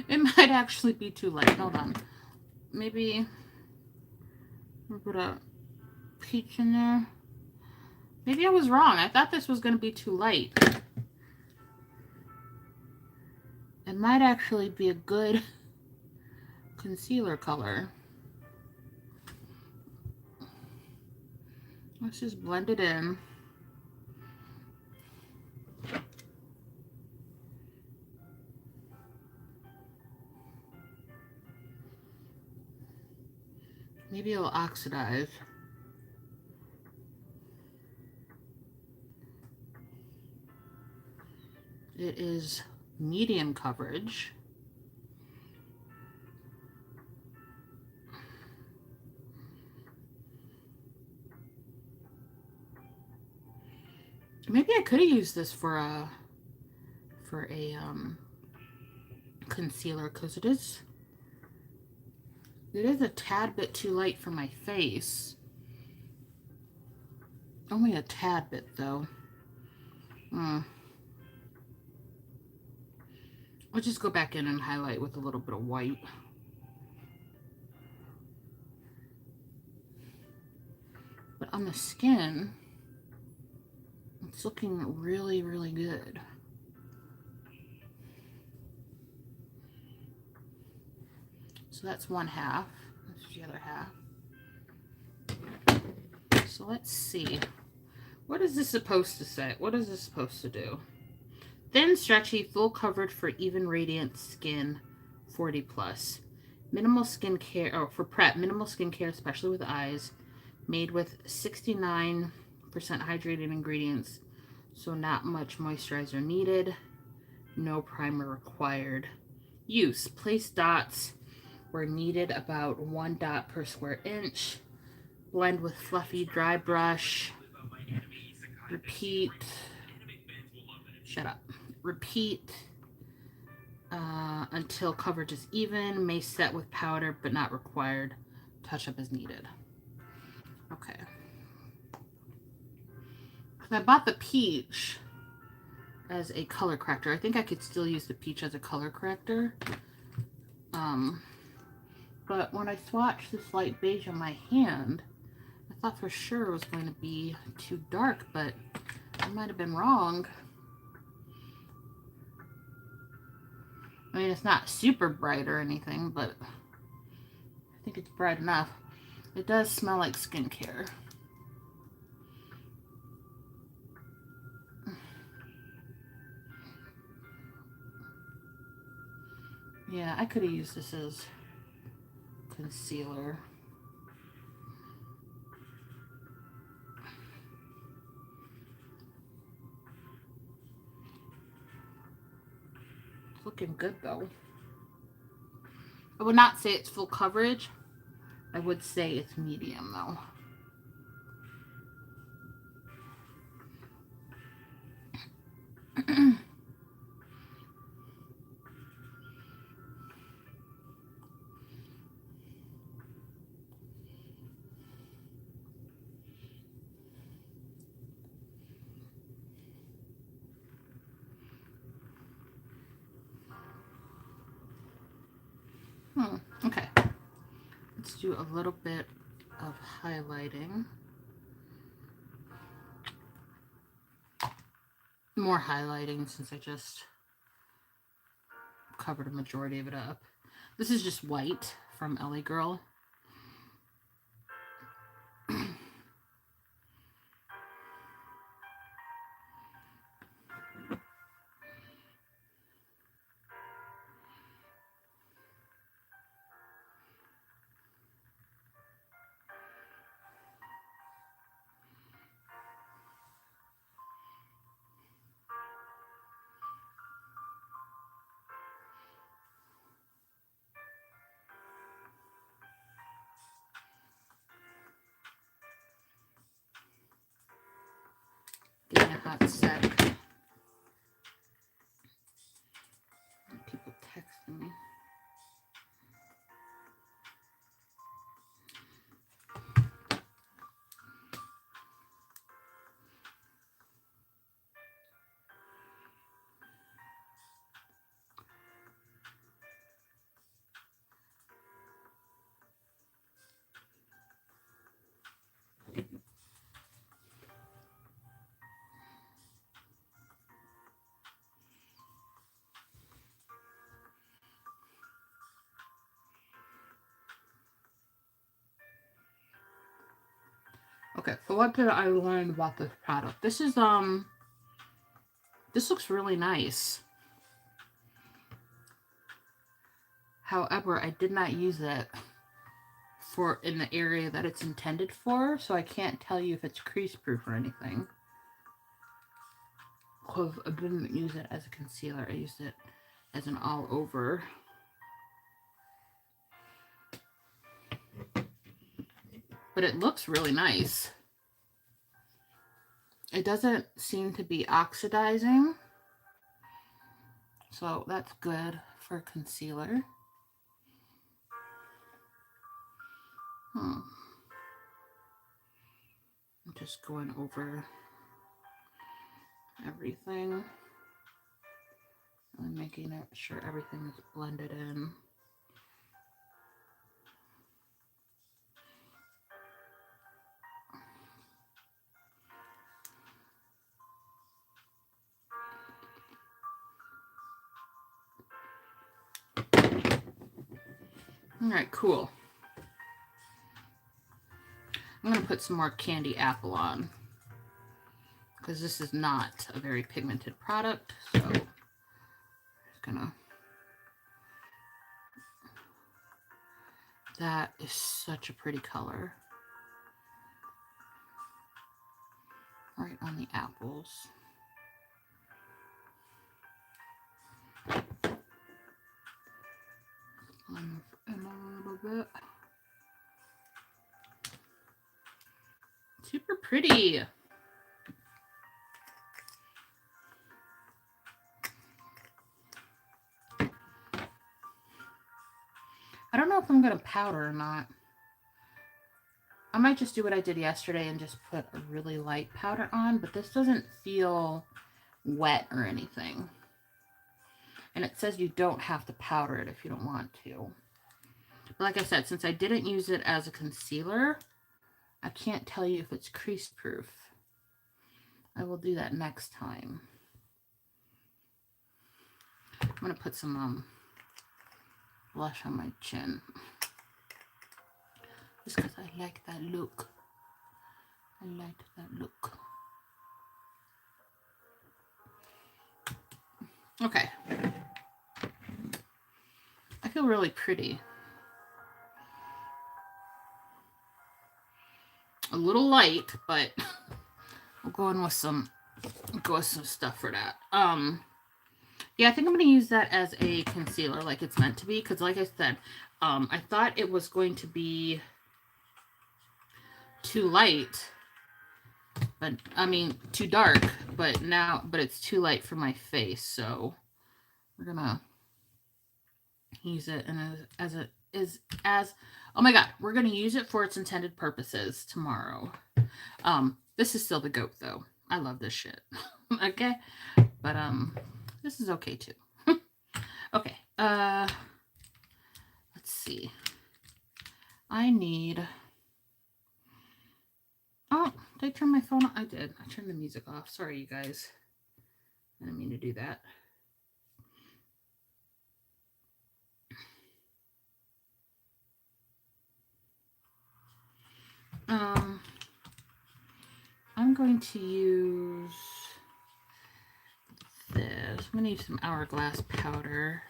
It might actually be too light. Hold on. Maybe we'll put a peach in there. Maybe I was wrong. I thought this was going to be too light. It might actually be a good concealer color. Let's just blend it in. Maybe it'll oxidize. It is medium coverage. Maybe I could have used this for a concealer, because it is a tad bit too light for my face. Only a tad bit though. I'll just go back in and highlight with a little bit of white. But on the skin, it's looking really, really good. So that's one half. That's the other half. So let's see. What is this supposed to say? What is this supposed to do? Thin, stretchy, full coverage for even radiant skin, 40 plus. Minimal skincare, or for prep, minimal skincare, especially with eyes. Made with 69% hydrated ingredients, so not much moisturizer needed. No primer required. Use. Place dots where needed, about 1 dot per square inch. Blend with fluffy dry brush. Repeat. Shut up. Repeat until coverage is even. May set with powder, but not required. Touch up as needed. Okay. I bought the peach as a color corrector. I think I could still use the peach as a color corrector. But when I swatched this light beige on my hand, I thought for sure it was going to be too dark, but I might have been wrong. I mean, it's not super bright or anything, but I think it's bright enough. It does smell like skincare. Yeah, I could have used this as concealer. It's looking good though. I would not say it's full coverage. I would say it's medium though. Okay. Let's do a little bit of highlighting. More highlighting since I just covered a majority of it up. This is just white from LA Girl. Getting a hot sec. People texting me. Okay, so what did I learn about this product? This is this looks really nice. However, I did not use it for in the area that it's intended for, so I can't tell you if it's crease proof or anything. Because I didn't use it as a concealer, I used it as an all over. But it looks really nice. It doesn't seem to be oxidizing, so that's good for concealer. I'm just going over everything and making sure everything is blended in. All right, cool. I'm going to put some more candy apple on because this is not a very pigmented product. So I'm just going to... That is such a pretty color. Right on the apples. In a little bit. Super pretty. I don't know if I'm going to powder or not. I might just do what I did yesterday and just put a really light powder on, but this doesn't feel wet or anything. And it says you don't have to powder it if you don't want to. But like I said, since I didn't use it as a concealer, I can't tell you if it's crease proof. I will do that next time. I'm going to put some blush on my chin. Just because I like that look. I like that look. Okay. I feel really pretty. A little light, but we'll go in with some stuff for that. Yeah, I think I'm going to use that as a concealer like it's meant to be, because like I said, I thought it was going to be too light, but I mean too dark, but it's too light for my face, so we're gonna use it oh my god, we're gonna use it for its intended purposes tomorrow. This is still the goat though. I love this shit. Okay, but this is okay too. Okay, let's I need... Oh, did I turn my phone on? I did. I turned the music off. Sorry, you guys. I didn't mean to do that. I'm going to use this. I'm going to use some Hourglass powder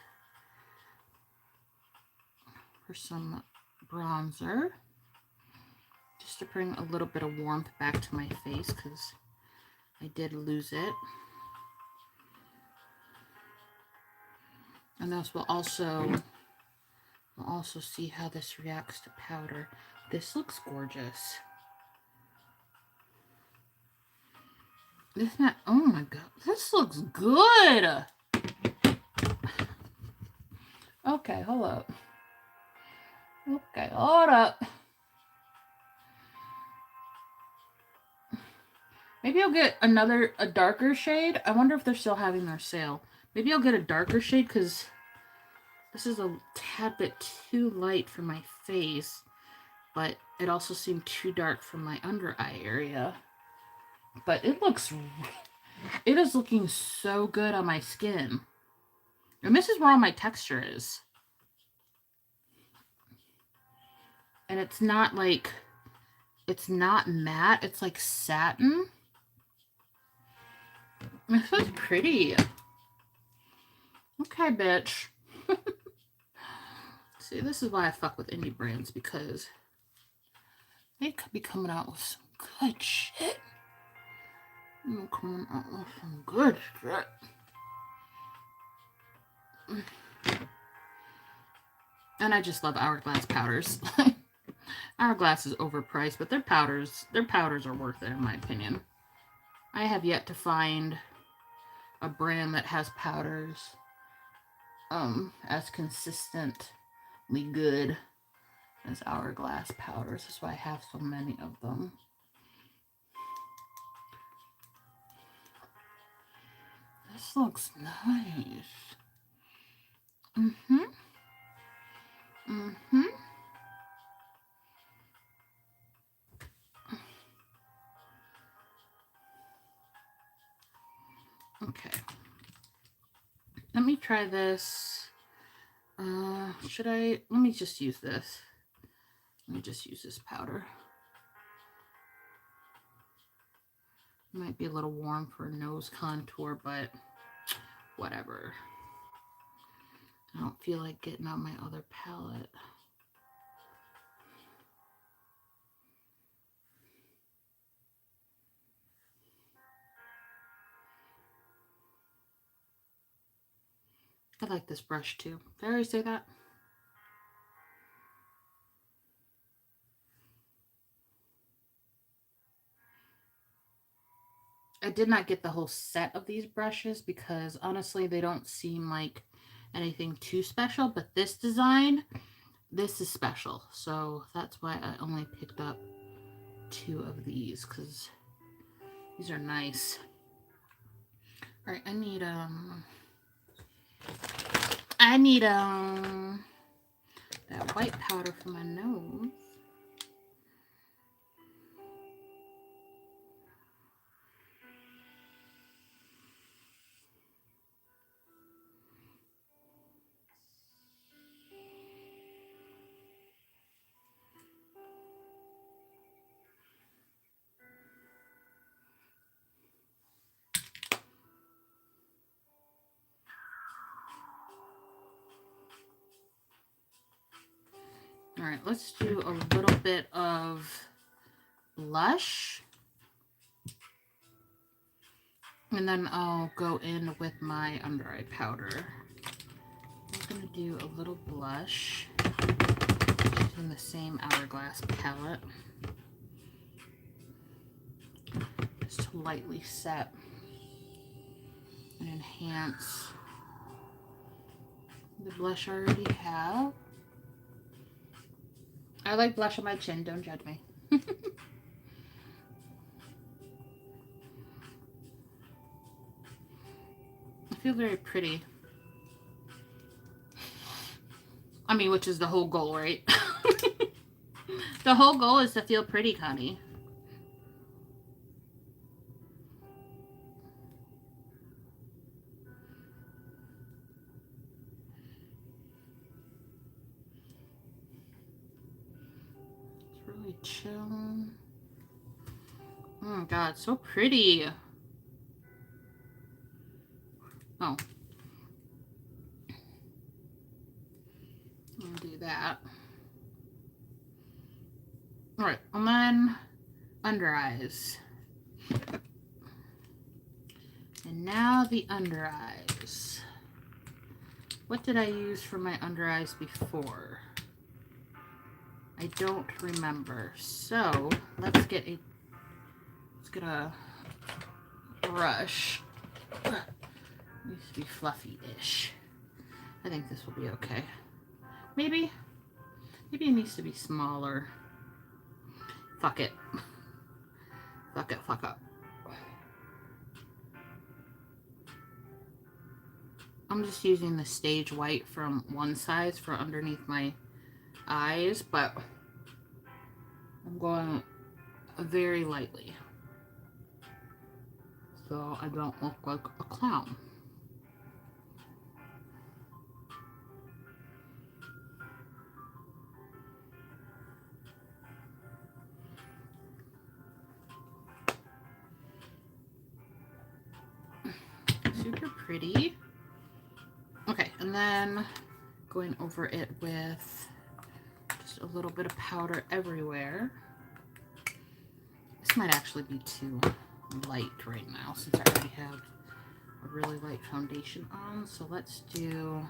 for some bronzer, just to bring a little bit of warmth back to my face because I did lose it. And this will also, we'll also see how this reacts to powder. This looks gorgeous. Isn't that, oh my god, this looks good. Okay, hold up. Okay, hold up. Maybe I'll get a darker shade. I wonder if they're still having their sale. Maybe I'll get a darker shade because this is a tad bit too light for my face, but it also seemed too dark for my under eye area. But it is looking so good on my skin. And this is where all my texture is. And it's not like, it's not matte, it's like satin. This is pretty. Okay, bitch. See, this is why I fuck with indie brands, because they could be coming out with some good shit. I'm coming out with some good shit. And I just love Hourglass powders. Hourglass is overpriced, but their powders are worth it in my opinion. I have yet to find a brand that has powders as consistently good as Hourglass powders. That's why I have so many of them. This looks nice. Okay. Let me try this. Let me just use this. Let me just use this powder. Might be a little warm for a nose contour, but whatever. I don't feel like getting on my other palette. I like this brush too. Did I already say that? I did not get the whole set of these brushes because honestly they don't seem like anything too special, but this design, this is special. So that's why I only picked up 2 of these because these are nice. All right, I need that white powder for my nose. All right, let's do a little bit of blush. And then I'll go in with my under eye powder. I'm going to do a little blush in the same Hourglass palette. Just to lightly set and enhance the blush I already have. I like blush on my chin, don't judge me. I feel very pretty. I mean, which is the whole goal, right? The whole goal is to feel pretty, Connie. It's really chill. Oh my god, so pretty. Oh. I'll do that. Alright, and then under eyes. And now the under eyes. What did I use for my under eyes before? I don't remember. So let's get a brush. It needs to be fluffy-ish. I think this will be okay. Maybe it needs to be smaller. Fuck it. Fuck it, fuck up. I'm just using the Stage White from one size for underneath my eyes, but I'm going very lightly so I don't look like a clown. Super pretty. Okay, and then going over it with just a little bit of powder everywhere. This might actually be too light right now since I already have a really light foundation on. So let's do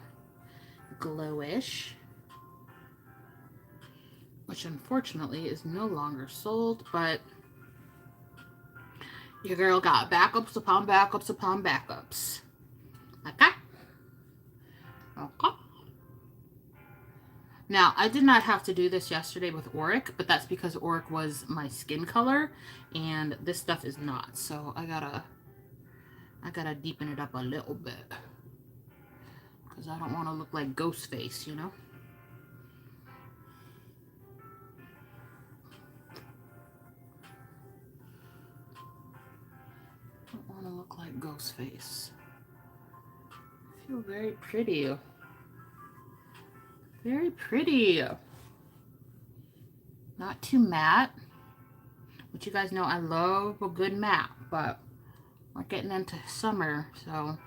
Glowish, which unfortunately is no longer sold, but your girl got backups upon backups upon backups. Okay? Okay. Now, I did not have to do this yesterday with AURIC, but that's because AURIC was my skin color, and this stuff is not. So I gotta deepen it up a little bit, because I don't want to look like Ghostface, you know? I don't want to look like Ghostface. I feel very pretty. Very pretty. Not too matte, which you guys know I love a good matte, but we're getting into summer, so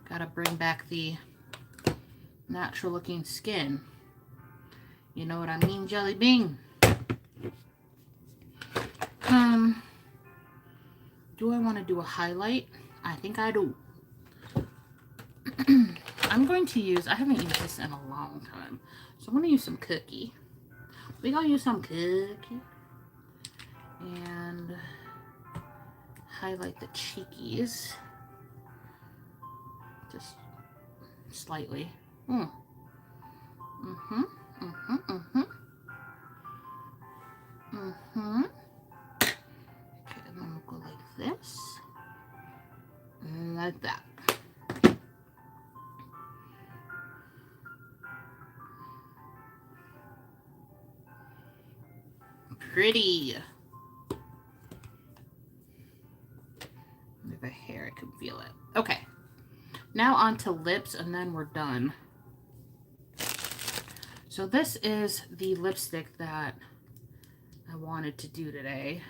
gotta bring back the natural looking skin. You know what I mean, Jelly Bean? Do I want to do a highlight? I think I do. I'm going to use, I haven't used this in a long time, so I'm going to use some Cookie. We're going to use some Cookie and highlight the cheekies just slightly. Okay, and then we'll go like this and like that. Pretty. With the hair, I can feel it. Okay, now on to lips, and then we're done. So this is the lipstick that I wanted to do today.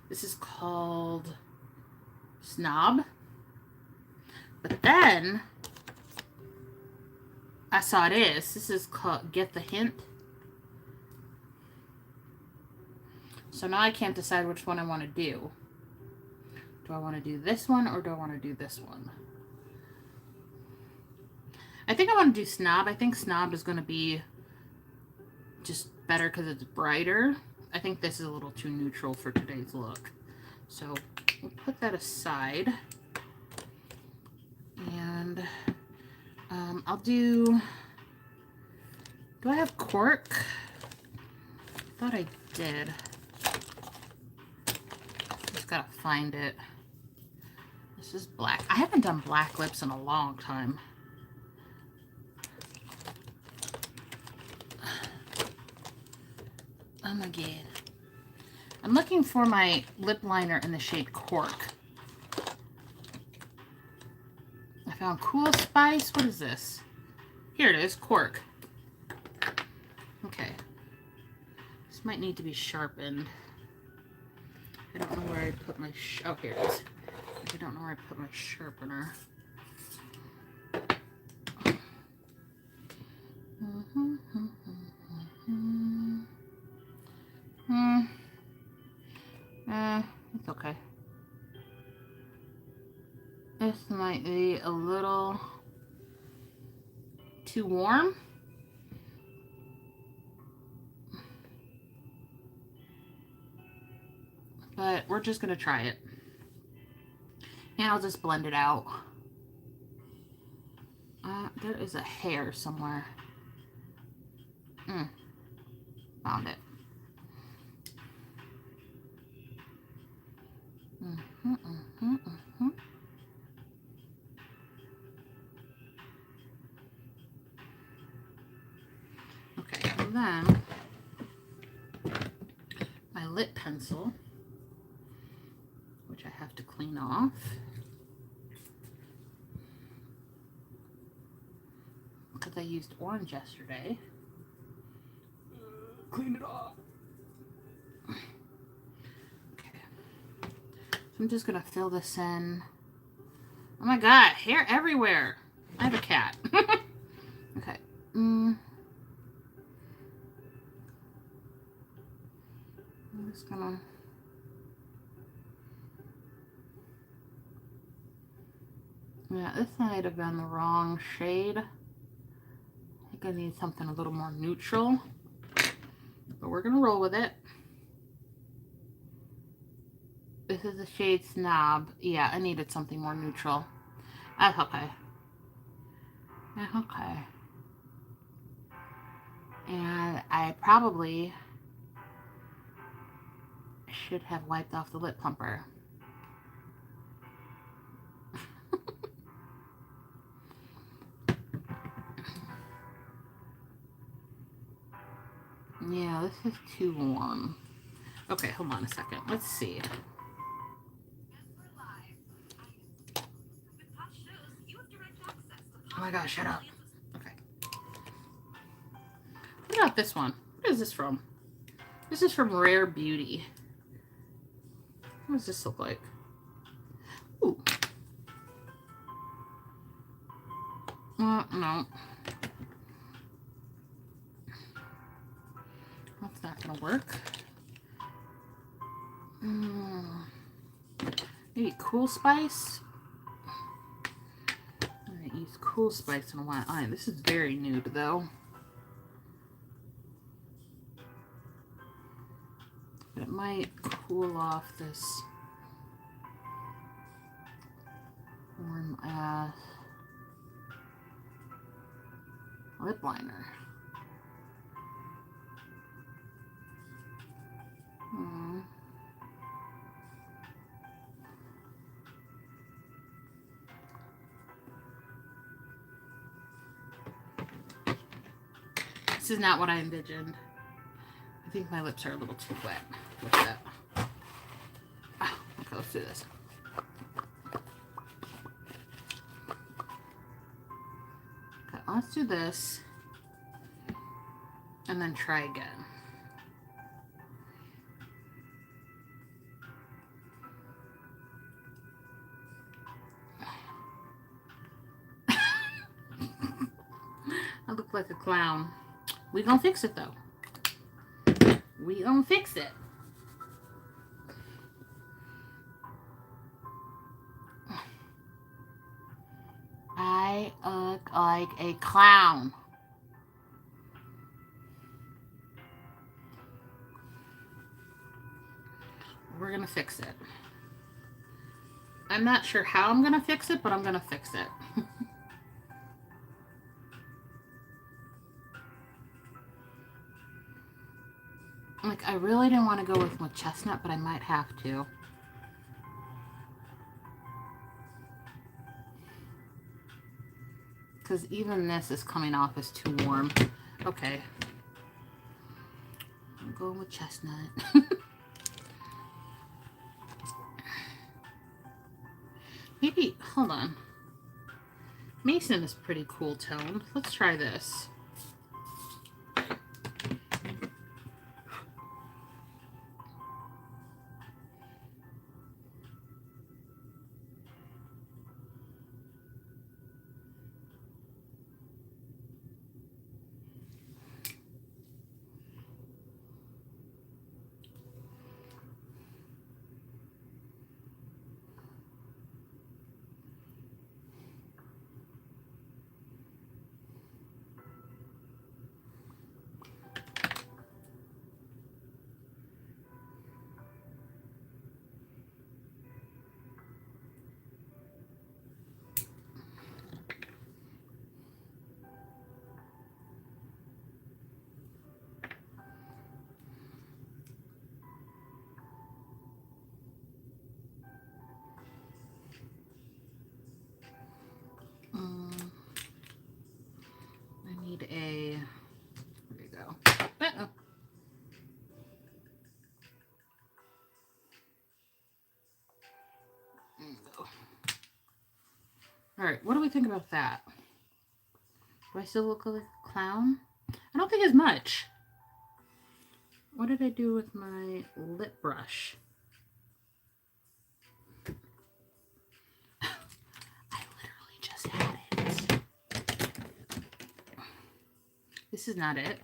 This is called Snob. But then I saw this. This is called Get the Hint. So now I can't decide which one I want to do. Do I want to do this one or do I want to do this one? I think I want to do Snob. I think Snob is going to be just better because it's brighter. I think this is a little too neutral for today's look. So we'll put that aside. And I'll do I have cork? I thought I did. Just gotta find it. This is black. I haven't done black lips in a long time. Oh my god. I'm looking for my lip liner in the shade Cork. I found Cool Spice. What is this? Here it is, Cork. Okay. This might need to be sharpened. I don't know where I put my... oh, here it is. I don't know where I put my sharpener. It's okay. This might be a little too warm. But we're just going to try it. And I'll just blend it out. There is a hair somewhere. Found it. Okay, and then my lip pencil, which I have to clean off. Because I used orange yesterday. Clean it off. Okay. So I'm just going to fill this in. Oh my god, hair everywhere. I have a cat. Okay. I'm just going to... yeah, this might have been the wrong shade. I think I need something a little more neutral. But we're going to roll with it. This is the shade Snob. Yeah, I needed something more neutral. That's okay. That's okay. And I probably should have wiped off the lip plumper. Yeah, this is too warm. Okay, hold on a second. Let's see. Oh my gosh, shut up. Okay. What about this one? What is this from? This is from Rare Beauty. What does this look like? Ooh. No. That's not gonna work. Maybe Cool Spice? I haven't used Cool Spice in a while. This is very nude though. But it might cool off this warm ass lip liner. This is not what I envisioned. I think my lips are a little too wet with that. Oh, okay, let's do this. Okay, let's do this and then try again. I look like a clown. We gonna fix it though. We gonna fix it. I look like a clown. We're gonna fix it. I'm not sure how I'm gonna fix it, but I'm gonna fix it. Like, I really didn't want to go with chestnut, but I might have to. Because even this is coming off as too warm. Okay. I'm going with chestnut. Maybe, hold on. Mason is pretty cool tone. Let's try this. I need a, there you go. Uh-oh. There you go. All right, what do we think about that? Do I still look like a clown? I don't think as much. What did I do with my lip brush? I literally just had it. This is not it.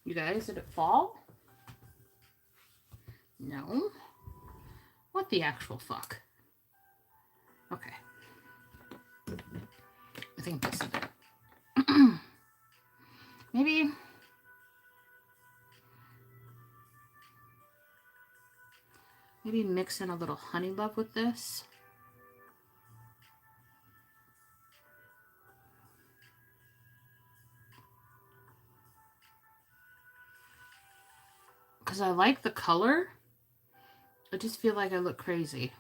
You guys, did it fall? No. What the actual fuck? Okay. I think this is it. Maybe mix in a little honey love with this. Because I like the color. I just feel like I look crazy.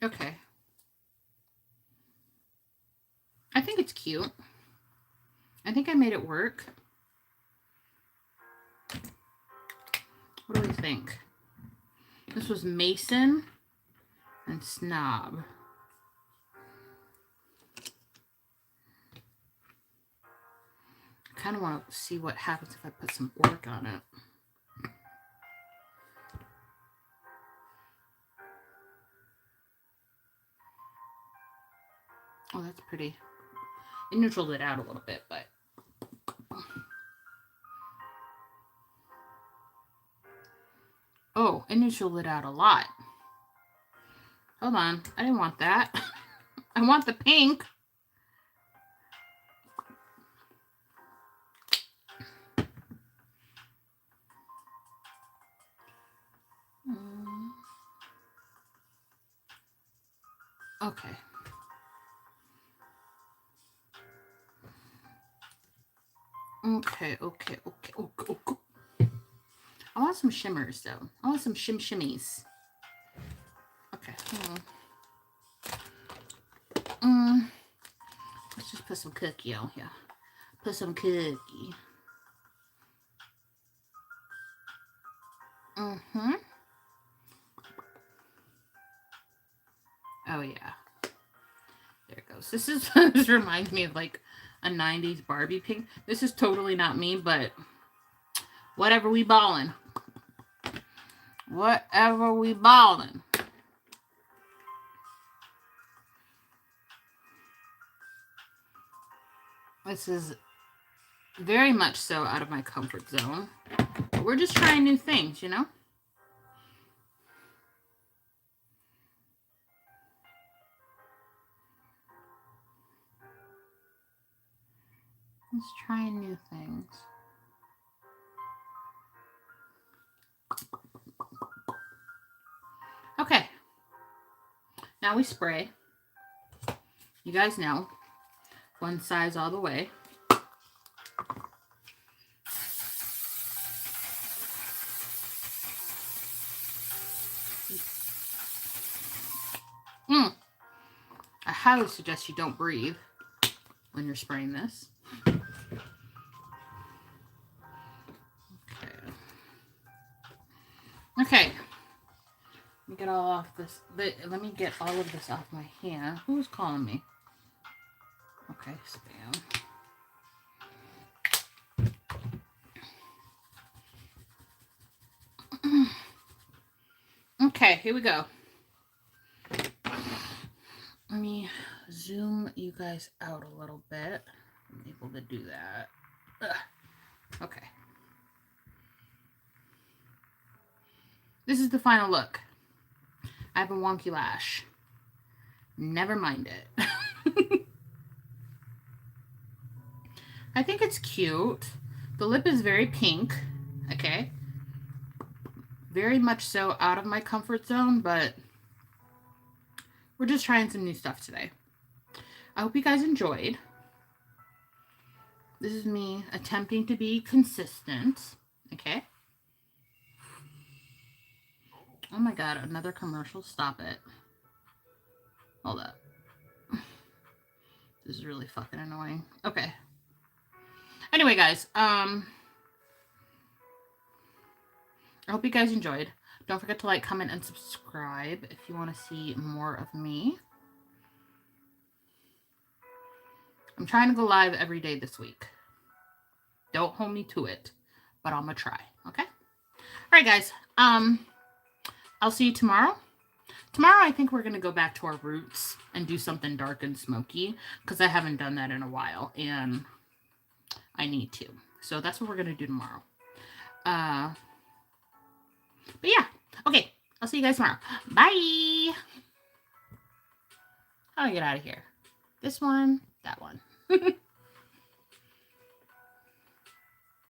Okay. I think it's cute. I think I made it work. What do we think? This was Mason and Snob. I kind of want to see what happens if I put some AURIC on it. Oh, that's pretty. It neutraled it out a little bit, but. Oh, it neutraled it out a lot. Hold on. I didn't want that. I want the pink. Okay. Okay. I want some shimmers, though. I want some shimmies. Okay. Let's just put some cookie on here. Put some cookie. Oh, yeah. There it goes. This reminds me of like a 90s Barbie pink. This is totally not me, but whatever we ballin'. Whatever we ballin'. This is very much so out of my comfort zone. But we're just trying new things, you know? Just trying new things. Okay. Now we spray. You guys know. One size all the way. I highly suggest you don't breathe when you're spraying this. Okay. Let me get all off this. Let me get all of this off my hand. Who's calling me? Okay, spam. Okay, here we go. Let me zoom you guys out a little bit. I'm able to do that. Ugh. Okay. This is the final look. I have a wonky lash. Never mind it. I think it's cute. The lip is very pink. Okay. Very much so out of my comfort zone, but we're just trying some new stuff today. I hope you guys enjoyed. This is me attempting to be consistent. Okay. Oh my god, another commercial. Stop it. Hold up. This is really fucking annoying. Okay. Anyway, guys, I hope you guys enjoyed. Don't forget to like, comment, and subscribe if you want to see more of me. I'm trying to go live every day this week. Don't hold me to it, but I'm gonna try, okay? All right, guys. I'll see you tomorrow. Tomorrow, I think we're going to go back to our roots and do something dark and smoky because I haven't done that in a while, and I need to. So that's what we're going to do tomorrow. But yeah. Okay. I'll see you guys tomorrow. Bye. How do I get out of here? This one, that one.